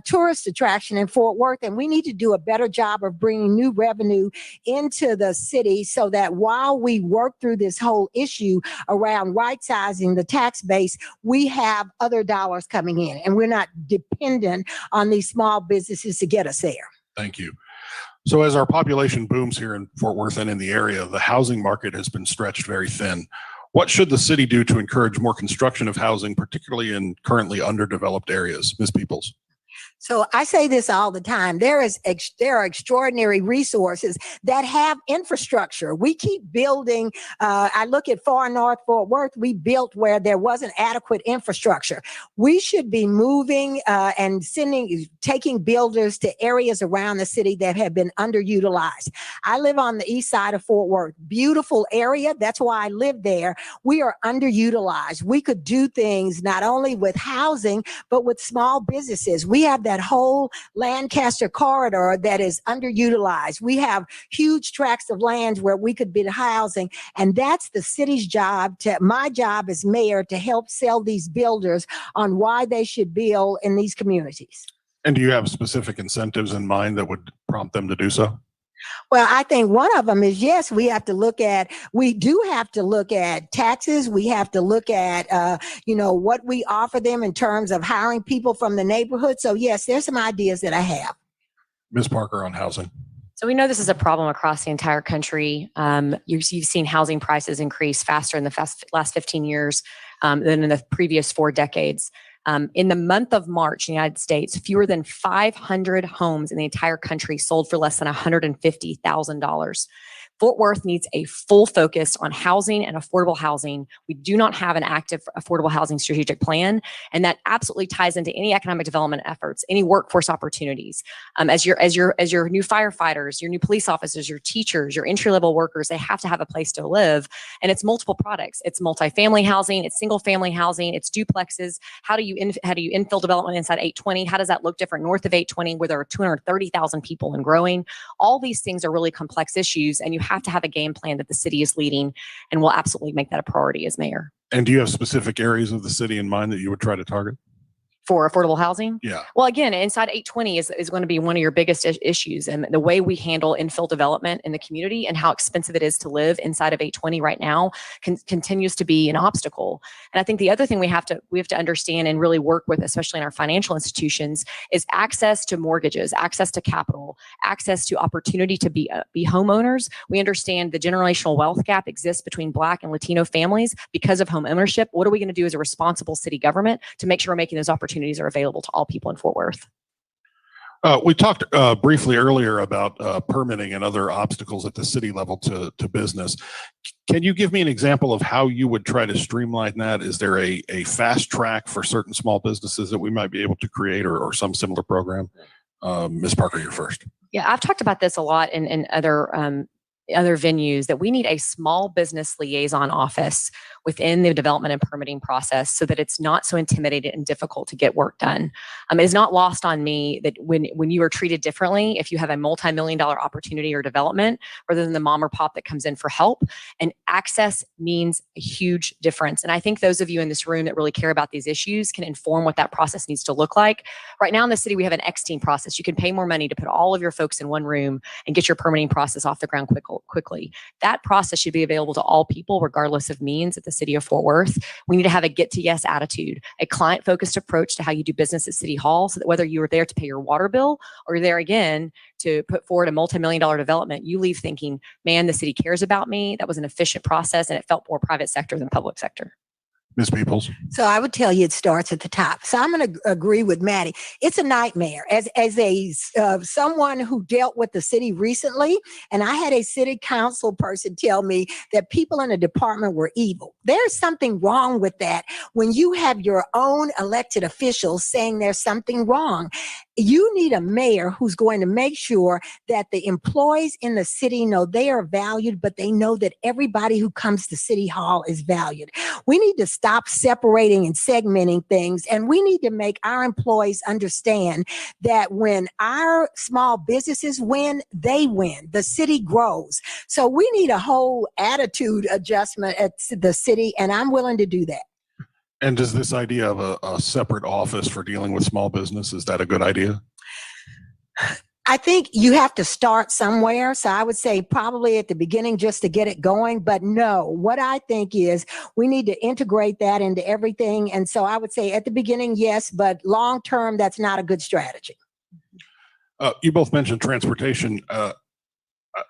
tourist attraction in Fort Worth. And we need to do a better job of bringing new revenue into the city so that while we work through this whole issue around right sizing the tax base, we have other dollars coming in. And we're not dependent on these small businesses to get us there. Thank you. So as our population booms here in Fort Worth and in the area, the housing market has been stretched very thin. What should the city do to encourage more construction of housing, particularly in currently underdeveloped areas? Ms. Peoples. So I say this all the time. There are extraordinary resources that have infrastructure. We keep building. I look at far north Fort Worth. We built where there wasn't adequate infrastructure. We should be moving and taking builders to areas around the city that have been underutilized. I live on the east side of Fort Worth. Beautiful area. That's why I live there. We are underutilized. We could do things not only with housing, but with small businesses. We have that whole Lancaster corridor that is underutilized. We have huge tracts of land where we could build housing, and that's the city's job. My job as mayor to help sell these builders on why they should build in these communities. And do you have specific incentives in mind that would prompt them to do so? Well, I think one of them is, yes, we do have to look at taxes. We have to look at, what we offer them in terms of hiring people from the neighborhood. So yes, there's some ideas that I have. Ms. Parker, on housing. So we know this is a problem across the entire country. You've seen housing prices increase faster in the last 15 years than in the previous 4 decades. In the month of March in the United States, fewer than 500 homes in the entire country sold for less than $150,000. Fort Worth needs a full focus on housing and affordable housing. We do not have an active affordable housing strategic plan, and that absolutely ties into any economic development efforts, any workforce opportunities. As your new firefighters, your new police officers, your teachers, your entry-level workers, they have to have a place to live, and it's multiple products. It's multifamily housing, it's single-family housing, it's duplexes. How do you infill development inside 820? How does that look different north of 820, where there are 230,000 people and growing? All these things are really complex issues, and you have to have a game plan that the city is leading, and we'll absolutely make that a priority as mayor. And do you have specific areas of the city in mind that you would try to target? For affordable housing? Yeah. Well, again, inside 820 is going to be one of your biggest issues, and the way we handle infill development in the community and how expensive it is to live inside of 820 right now continues to be an obstacle. And I think the other thing we have to understand and really work with, especially in our financial institutions, is access to mortgages, access to capital, access to opportunity to be homeowners. We understand the generational wealth gap exists between Black and Latino families because of home ownership. What are we going to do as a responsible city government to make sure we're making those opportunities are available to all people in Fort Worth? We talked briefly earlier about permitting and other obstacles at the city level to business. Can you give me an example of how you would try to streamline that? Is there a fast track for certain small businesses that we might be able to create, or some similar program? Ms. Parker, you're first. Yeah, I've talked about this a lot in other venues, that we need a small business liaison office within the development and permitting process so that it's not so intimidating and difficult to get work done. It is not lost on me that when you are treated differently, if you have a multi-million-dollar opportunity or development, rather than the mom or pop that comes in for help, and access means a huge difference. And I think those of you in this room that really care about these issues can inform what that process needs to look like. Right now in the city, we have an X-team process. You can pay more money to put all of your folks in one room and get your permitting process off the ground quickly. That process should be available to all people, regardless of means, at the city of Fort Worth. We need to have a get to yes attitude, a client-focused approach to how you do business at City Hall, so that whether you are there to pay your water bill or you're there again to put forward a multi-million-dollar development, you leave thinking, man, the city cares about me. That was an efficient process, and it felt more private sector than public sector. Ms. Peoples. So I would tell you it starts at the top. So I'm going to agree with Mattie. It's a nightmare. As someone who dealt with the city recently, and I had a city council person tell me that people in the department were evil. There's something wrong with that when you have your own elected officials saying there's something wrong. You need a mayor who's going to make sure that the employees in the city know they are valued, but they know that everybody who comes to City Hall is valued. We need to stop separating and segmenting things, and we need to make our employees understand that when our small businesses win, they win. The city grows. So we need a whole attitude adjustment at the city, and I'm willing to do that. And does this idea of a separate office for dealing with small business, is that a good idea? I think you have to start somewhere. So I would say probably at the beginning just to get it going. But no, what I think is we need to integrate that into everything. And so I would say at the beginning, yes, but long term, that's not a good strategy. You both mentioned transportation.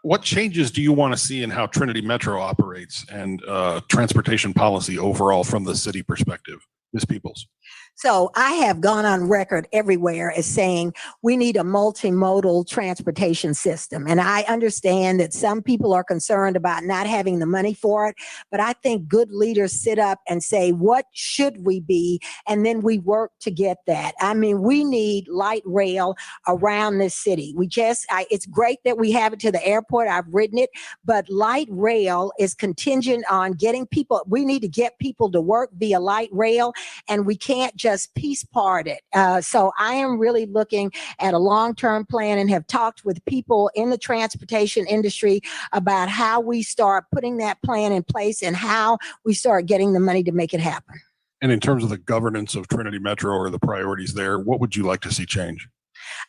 What changes do you want to see in how Trinity Metro operates and transportation policy overall from the city perspective? Ms. Peoples. So I have gone on record everywhere as saying we need a multimodal transportation system. And I understand that some people are concerned about not having the money for it, but I think good leaders sit up and say, what should we be? And then we work to get that. I mean, we need light rail around this city. It's great that we have it to the airport. I've ridden it, but light rail is contingent on getting people. We need to get people to work via light rail, and we can't just piece part it. So I am really looking at a long-term plan and have talked with people in the transportation industry about how we start putting that plan in place and how we start getting the money to make it happen. And in terms of the governance of Trinity Metro or the priorities there, what would you like to see change?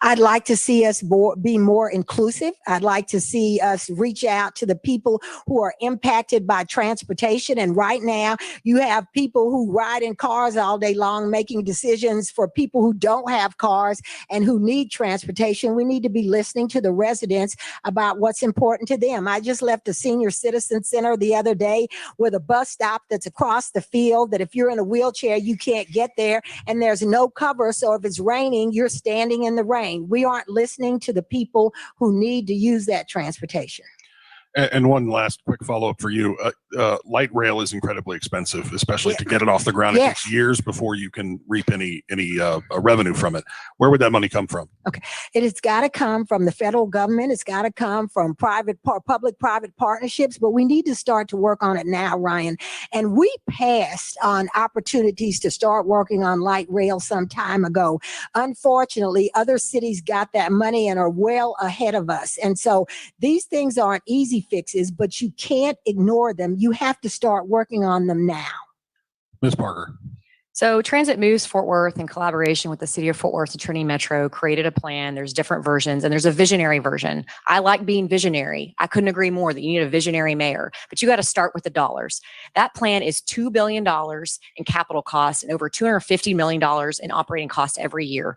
I'd like to see us be more inclusive. I'd like to see us reach out to the people who are impacted by transportation. And right now, you have people who ride in cars all day long making decisions for people who don't have cars and who need transportation. We need to be listening to the residents about what's important to them. I just left a senior citizen center the other day with a bus stop that's across the field that if you're in a wheelchair, you can't get there, and there's no cover. So if it's raining, you're standing in the rain. We aren't listening to the people who need to use that transportation. And one last quick follow-up for you. Light rail is incredibly expensive, especially to get it off the ground. It takes years before you can reap any revenue from it. Where would that money come from? Okay, it has got to come from the federal government. It's got to come from public-private partnerships, but we need to start to work on it now, Ryan. And we passed on opportunities to start working on light rail some time ago. Unfortunately, other cities got that money and are well ahead of us. And so these things aren't easy fixes, but you can't ignore them. You have to start working on them now. Ms. Parker. So Transit Moves Fort Worth, in collaboration with the City of Fort Worth and Trinity Metro, created a plan. There's different versions, and there's a visionary version. I like being visionary. I couldn't agree more that you need a visionary mayor, but you got to start with the dollars. That plan is $2 billion in capital costs and over $250 million in operating costs every year.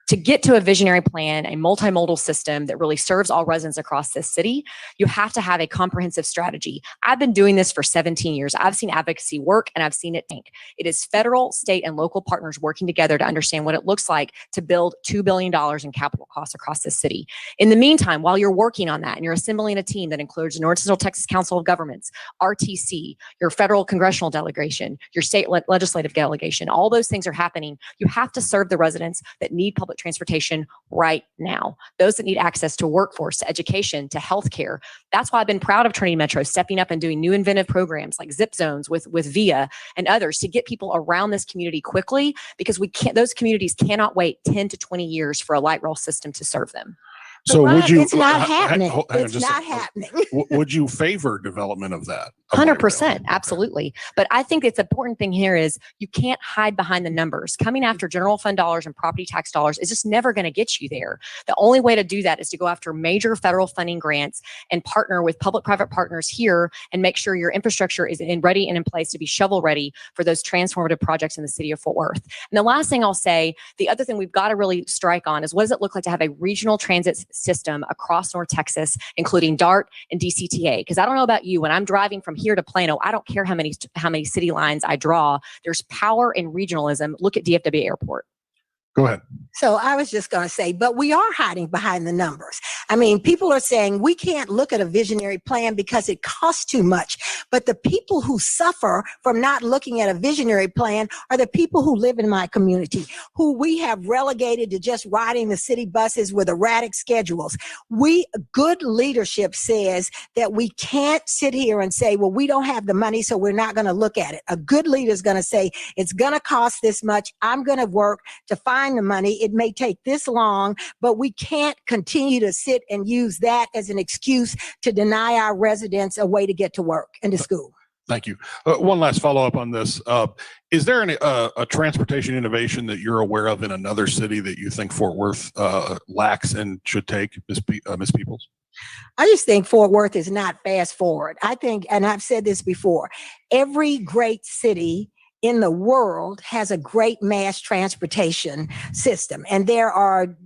To get to a visionary plan, a multimodal system that really serves all residents across this city, you have to have a comprehensive strategy. I've been doing this for 17 years. I've seen advocacy work and I've seen it tank. It is federal, state, and local partners working together to understand what it looks like to build $2 billion in capital costs across this city. In the meantime, while you're working on that and you're assembling a team that includes the North Central Texas Council of Governments, RTC, your federal congressional delegation, your state legislative delegation, all those things are happening. You have to serve the residents that need public transportation right now. Those that need access to workforce, to education, to healthcare. That's why I've been proud of Trinity Metro stepping up and doing new inventive programs like zip zones with VIA and others to get people around this community quickly, because those communities cannot wait 10 to 20 years for a light rail system to serve them. So would you? It's not happening. It's not happening. Would you favor development of that? 100%, absolutely. But I think it's important thing here is you can't hide behind the numbers. Coming after general fund dollars and property tax dollars is just never going to get you there. The only way to do that is to go after major federal funding grants and partner with public-private partners here and make sure your infrastructure is ready and in place to be shovel ready for those transformative projects in the city of Fort Worth. And the last thing I'll say, the other thing we've got to really strike on is what does it look like to have a regional transit system across North Texas, including DART and DCTA? Because I don't know about you, when I'm driving from here to Plano, I don't care how many city lines I draw. There's power in regionalism. Look at DFW Airport. Go ahead. So I was just going to say, but we are hiding behind the numbers. I mean, people are saying we can't look at a visionary plan because it costs too much. But the people who suffer from not looking at a visionary plan are the people who live in my community, who we have relegated to just riding the city buses with erratic schedules. Good leadership says that we can't sit here and say, well, we don't have the money, so we're not going to look at it. A good leader is going to say, it's going to cost this much. I'm going to work to find the money. It may take this long, but we can't continue to sit and use that as an excuse to deny our residents a way to get to work and to school. Thank you. One last follow-up on this. Is there a transportation innovation that you're aware of in another city that you think Fort Worth lacks and should take, Ms. Peoples? I just think Fort Worth is not fast forward. I think, and I've said this before, every great city in the world has a great mass transportation system. And there are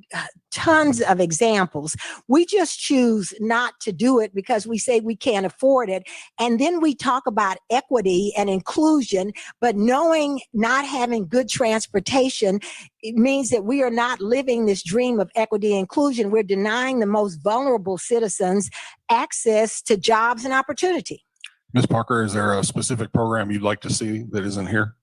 tons of examples. We just choose not to do it because we say we can't afford it. And then we talk about equity and inclusion, but knowing not having good transportation, it means that we are not living this dream of equity and inclusion. We're denying the most vulnerable citizens access to jobs and opportunity. Ms. Parker, is there a specific program you'd like to see that isn't here?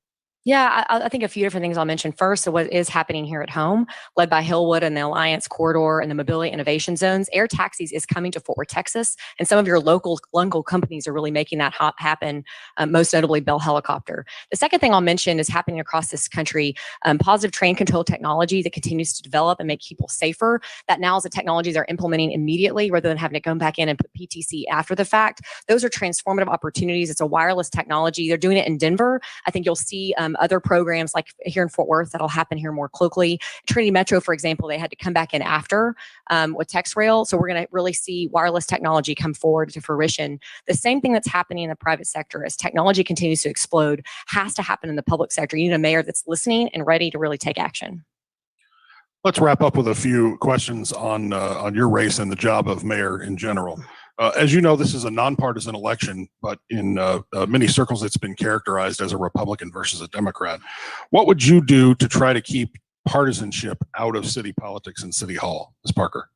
Yeah, I think a few different things I'll mention. First, so what is happening here at home, led by Hillwood and the Alliance Corridor and the Mobility Innovation Zones. Air taxis is coming to Fort Worth, Texas, and some of your local companies are really making that happen, most notably Bell Helicopter. The second thing I'll mention is happening across this country, positive train control technology that continues to develop and make people safer. That now is the technology they're implementing immediately rather than having to come back in and put PTC after the fact. Those are transformative opportunities. It's a wireless technology. They're doing it in Denver. I think you'll see other programs like here in Fort Worth that'll happen here more locally. Trinity Metro, for example, they had to come back in after with TexRail. So we're going to really see wireless technology come forward to fruition. The same thing that's happening in the private sector as technology continues to explode has to happen in the public sector. You need a mayor that's listening and ready to really take action. Let's wrap up with a few questions on your race and the job of mayor in general. As you know, this is a nonpartisan election, but in many circles, it's been characterized as a Republican versus a Democrat. What would you do to try to keep partisanship out of city politics and City Hall, Ms. Parker?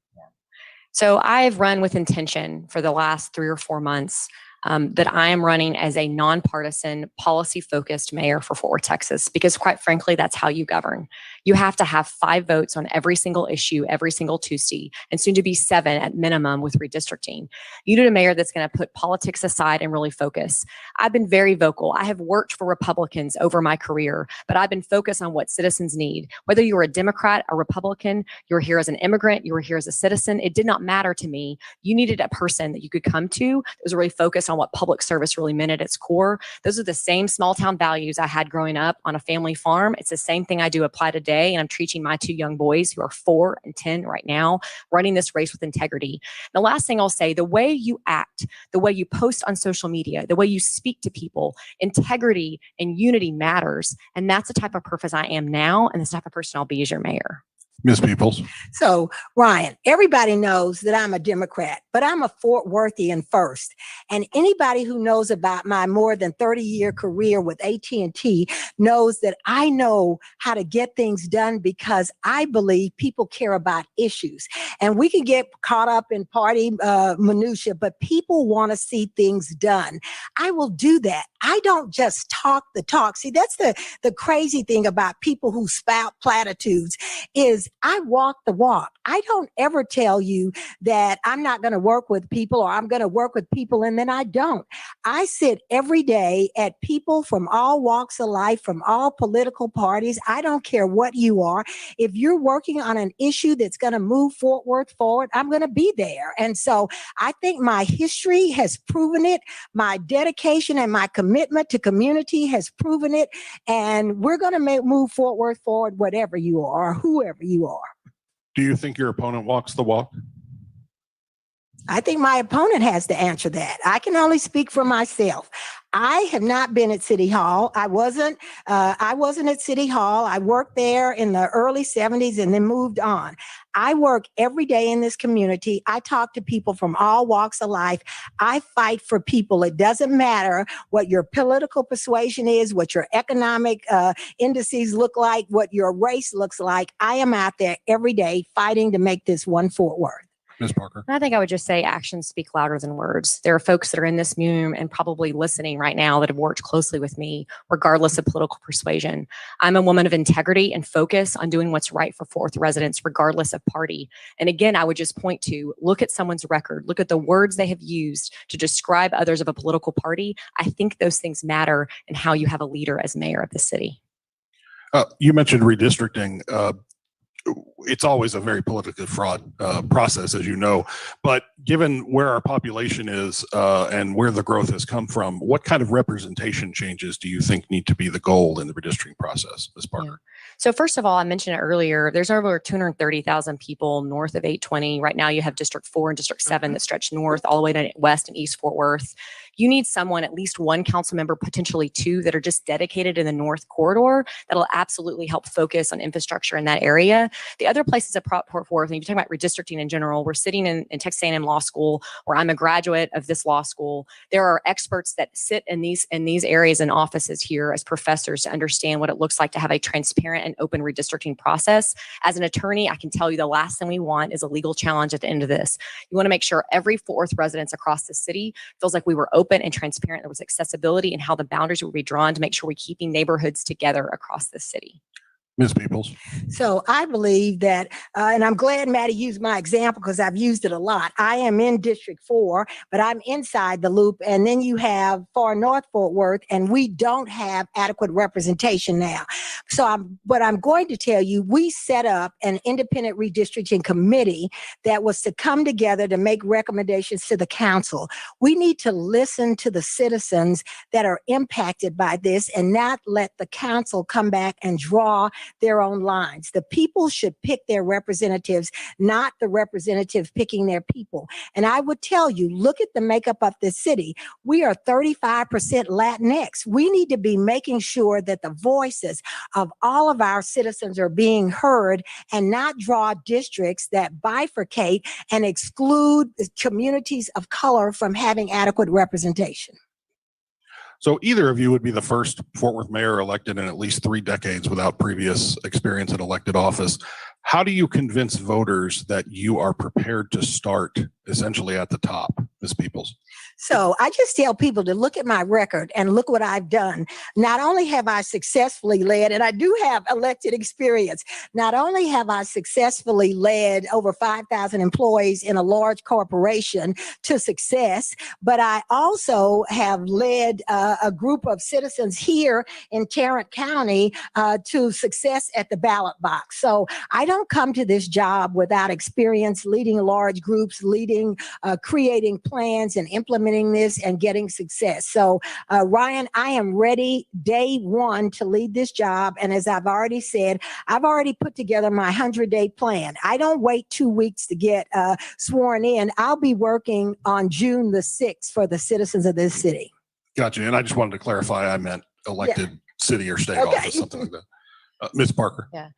So I've run with intention for the last 3 or 4 months that I am running as a nonpartisan, policy-focused mayor for Fort Worth, Texas, because quite frankly, that's how you govern. You have to have 5 votes on every single issue, every single Tuesday, and soon to be 7 at minimum with redistricting. You need a mayor that's going to put politics aside and really focus. I've been very vocal. I have worked for Republicans over my career, but I've been focused on what citizens need. Whether you were a Democrat, a Republican, you were here as an immigrant, you were here as a citizen, it did not matter to me. You needed a person that you could come to that was really focused on what public service really meant at its core. Those are the same small town values I had growing up on a family farm. It's the same thing I do apply today. And I'm teaching my 2 young boys who are 4 and 10 right now, running this race with integrity. The last thing I'll say, the way you act, the way you post on social media, the way you speak to people, integrity and unity matters. And that's the type of purpose I am now. And the type of person I'll be as your mayor. Ms. Peoples. So, Ryan, everybody knows that I'm a Democrat, but I'm a Fort Worthian first. And anybody who knows about my more than 30-year career with AT&T knows that I know how to get things done because I believe people care about issues. And we can get caught up in party minutia, but people want to see things done. I will do that. I don't just talk the talk. See, that's the crazy thing about people who spout platitudes is I walk the walk. I don't ever tell you that I'm not going to work with people or I'm going to work with people and then I don't. I sit every day at people from all walks of life, from all political parties. I don't care what you are. If you're working on an issue that's going to move Fort Worth forward, I'm going to be there. And so I think my history has proven it. My dedication and my commitment to community has proven it. And we're going to move Fort Worth forward, whatever you are, or whoever you are. Do you think your opponent walks the walk? I think my opponent has to answer that. I can only speak for myself. I have not been at City Hall. I wasn't at City Hall. I worked there in the early 70s and then moved on. I work every day in this community. I talk to people from all walks of life. I fight for people. It doesn't matter what your political persuasion is, what your economic indices look like, what your race looks like. I am out there every day fighting to make this one Fort Worth. Ms. Parker. I think I would just say actions speak louder than words. There are folks that are in this room and probably listening right now that have worked closely with me, regardless of political persuasion. I'm a woman of integrity and focus on doing what's right for Fort Worth residents, regardless of party. And again, I would just point to, look at someone's record, look at the words they have used to describe others of a political party. I think those things matter in how you have a leader as mayor of the city. You mentioned redistricting. it's always a very politically fraught process, as you know. But given where our population is and where the growth has come from, what kind of representation changes do you think need to be the goal in the redistricting process, Ms. Parker? Yeah. So first of all, I mentioned it earlier, there's over 230,000 people north of 820. Right now you have District 4 and District 7 that stretch north all the way to west and east Fort Worth. You need someone, at least one council member, potentially two, that are just dedicated in the north corridor that'll absolutely help focus on infrastructure in that area. The other places at Fort Worth, and if you're talking about redistricting in general, we're sitting in Texas A&M Law School, where I'm a graduate of this law school. There are experts that sit in these areas and offices here as professors to understand what it looks like to have a transparent and open redistricting process. As an attorney, I can tell you the last thing we want is a legal challenge at the end of this. You want to make sure every Fort Worth resident across the city feels like we were open and transparent. There was accessibility and how the boundaries would be drawn to make sure we're keeping neighborhoods together across the city. Ms. Peoples. So I believe that, and I'm glad Mattie used my example because I've used it a lot. I am in District 4, but I'm inside the loop. And then you have far north Fort Worth, and we don't have adequate representation now. So what I'm going to tell you, we set up an independent redistricting committee that was to come together to make recommendations to the council. We need to listen to the citizens that are impacted by this and not let the council come back and draw their own lines. The people should pick their representatives, not the representatives picking their people. And I would tell you, look at the makeup of this city. We are 35% Latinx. We need to be making sure that the voices of all of our citizens are being heard and not draw districts that bifurcate and exclude communities of color from having adequate representation. So either of you would be the first Fort Worth mayor elected in at least 3 decades without previous experience in elected office. How do you convince voters that you are prepared to start essentially at the top, Ms. Peoples? So I just tell people to look at my record and look what I've done. Not only have I successfully led, and I do have elected experience, not only have I successfully led over 5,000 employees in a large corporation to success, but I also have led a group of citizens here in Tarrant County to success at the ballot box. So I don't come to this job without experience leading large groups, creating plans and implementing this and getting success. So Ryan, I am ready day one to lead this job. And as I've already said, I've already put together my 100-day plan. I don't wait 2 weeks to get sworn in. I'll be working on June the 6th for the citizens of this city. Gotcha. And I just wanted to clarify, I meant elected city or state office, something like that. Ms. Parker. Yeah.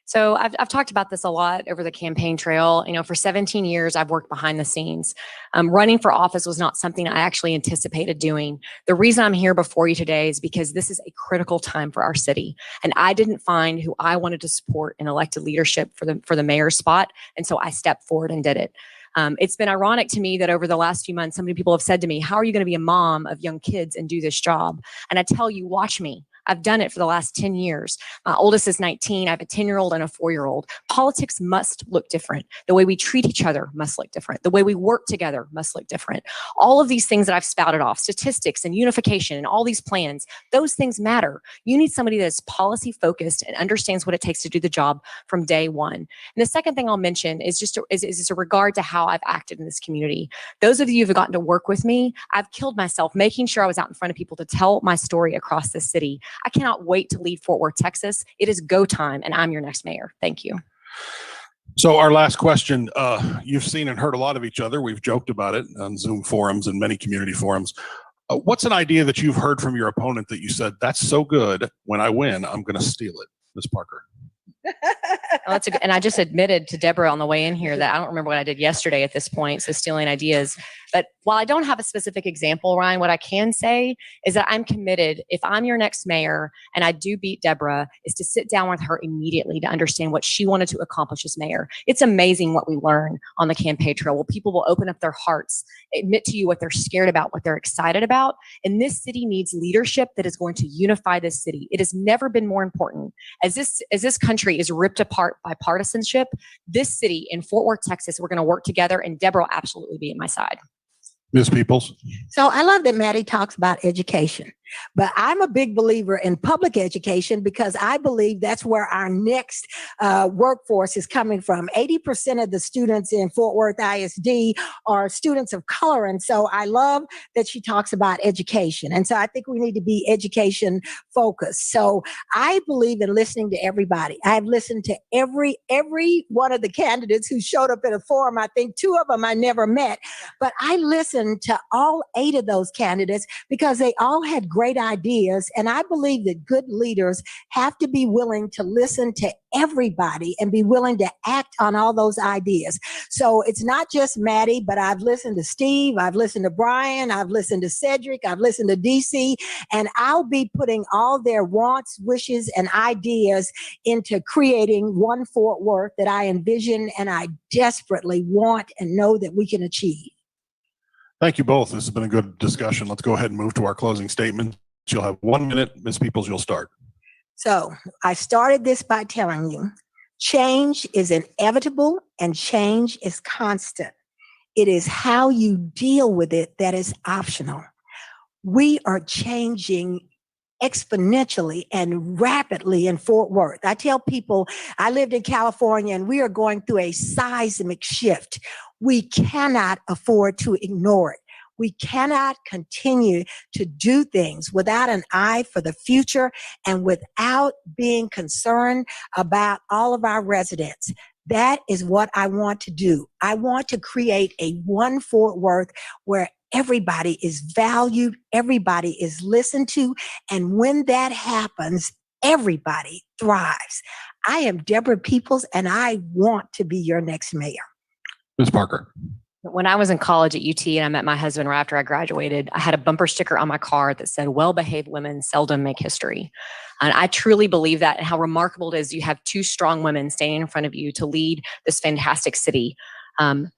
So I've talked about this a lot over the campaign trail. You know, for 17 years, I've worked behind the scenes. Running for office was not something I actually anticipated doing. The reason I'm here before you today is because this is a critical time for our city. And I didn't find who I wanted to support in elected leadership for the mayor's spot. And so I stepped forward and did it. It's been ironic to me that over the last few months, so many people have said to me, how are you going to be a mom of young kids and do this job? And I tell you, watch me. I've done it for the last 10 years. My oldest is 19. I have a 10-year-old and a 4-year-old. Politics must look different. The way we treat each other must look different. The way we work together must look different. All of these things that I've spouted off, statistics and unification and all these plans, those things matter. You need somebody that's policy focused and understands what it takes to do the job from day one. And the second thing I'll mention is just is a regard to how I've acted in this community. Those of you who have gotten to work with me, I've killed myself making sure I was out in front of people to tell my story across this city. I cannot wait to leave Fort Worth, Texas. It is go time, and I'm your next mayor. Thank you. So our last question, you've seen and heard a lot of each other. We've joked about it on Zoom forums and many community forums. What's an idea that you've heard from your opponent that you said, that's so good, when I win, I'm going to steal it? Ms. Parker. And I just admitted to Deborah on the way in here that I don't remember what I did yesterday at this point, so stealing ideas. But while I don't have a specific example, Ryan, what I can say is that I'm committed, if I'm your next mayor and I do beat Deborah, is to sit down with her immediately to understand what she wanted to accomplish as mayor. It's amazing what we learn on the campaign trail. Well, people will open up their hearts, admit to you what they're scared about, what they're excited about. And this city needs leadership that is going to unify this city. It has never been more important. As this country is ripped apart by partisanship, this city in Fort Worth, Texas, we're going to work together, and Deborah will absolutely be at my side. Ms. Peoples. So I love that Mattie talks about education. But I'm a big believer in public education because I believe that's where our next workforce is coming from. 80% of the students in Fort Worth ISD are students of color. And so I love that she talks about education. And so I think we need to be education focused. So I believe in listening to everybody. I've listened to every one of the candidates who showed up at a forum. I think 2 of them I never met, but I listened to all 8 of those candidates because they all had great ideas. And I believe that good leaders have to be willing to listen to everybody and be willing to act on all those ideas. So it's not just Mattie, but I've listened to Steve, I've listened to Brian, I've listened to Cedric, I've listened to DC, and I'll be putting all their wants, wishes, and ideas into creating one Fort Worth that I envision and I desperately want and know that we can achieve. Thank you both. This has been a good discussion. Let's go ahead and move to our closing statement. You'll have 1 minute. Ms. Peoples, you'll start. So I started this by telling you, change is inevitable and change is constant. It is how you deal with it that is optional. We are changing exponentially and rapidly in Fort Worth. I tell people, I lived in California and we are going through a seismic shift. We cannot afford to ignore it. We cannot continue to do things without an eye for the future and without being concerned about all of our residents. That is what I want to do. I want to create a one Fort Worth where everybody is valued, everybody is listened to, and when that happens, everybody thrives. I am Deborah Peoples, and I want to be your next mayor. Ms. Parker. When I was in college at UT and I met my husband right after I graduated, I had a bumper sticker on my car that said, "Well-behaved women seldom make history." And I truly believe that, and how remarkable it is you have 2 strong women standing in front of you to lead this fantastic city.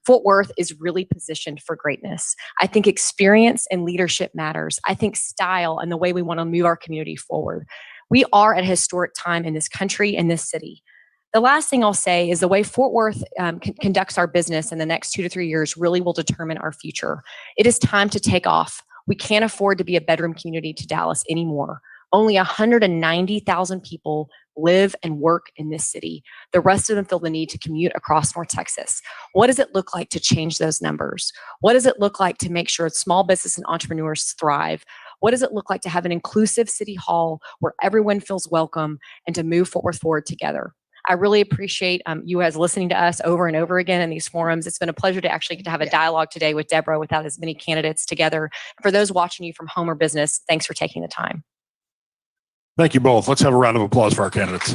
Fort Worth is really positioned for greatness. I think experience and leadership matters. I think style and the way we want to move our community forward. We are at a historic time in this country, in this city. The last thing I'll say is the way Fort Worth conducts our business in the next 2 to 3 years really will determine our future. It is time to take off. We can't afford to be a bedroom community to Dallas anymore. Only 190,000 people live and work in this city. The rest of them feel the need to commute across North Texas. What does it look like to change those numbers? What does it look like to make sure small business and entrepreneurs thrive? What does it look like to have an inclusive city hall where everyone feels welcome and to move Fort Worth forward together? I really appreciate you guys listening to us over and over again in these forums. It's been a pleasure to actually get to have a dialogue today with Deborah without as many candidates together. For those watching you from home or business, thanks for taking the time. Thank you both. Let's have a round of applause for our candidates.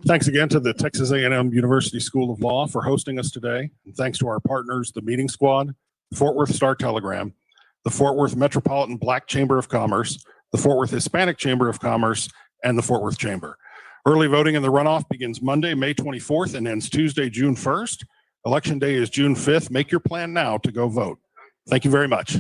Thanks again to the Texas A&M University School of Law for hosting us today. And thanks to our partners, the Meeting Squad, the Fort Worth Star-Telegram, the Fort Worth Metropolitan Black Chamber of Commerce, the Fort Worth Hispanic Chamber of Commerce, and the Fort Worth Chamber. Early voting in the runoff begins Monday, May 24th and ends Tuesday, June 1st. Election day is June 5th. Make your plan now to go vote. Thank you very much.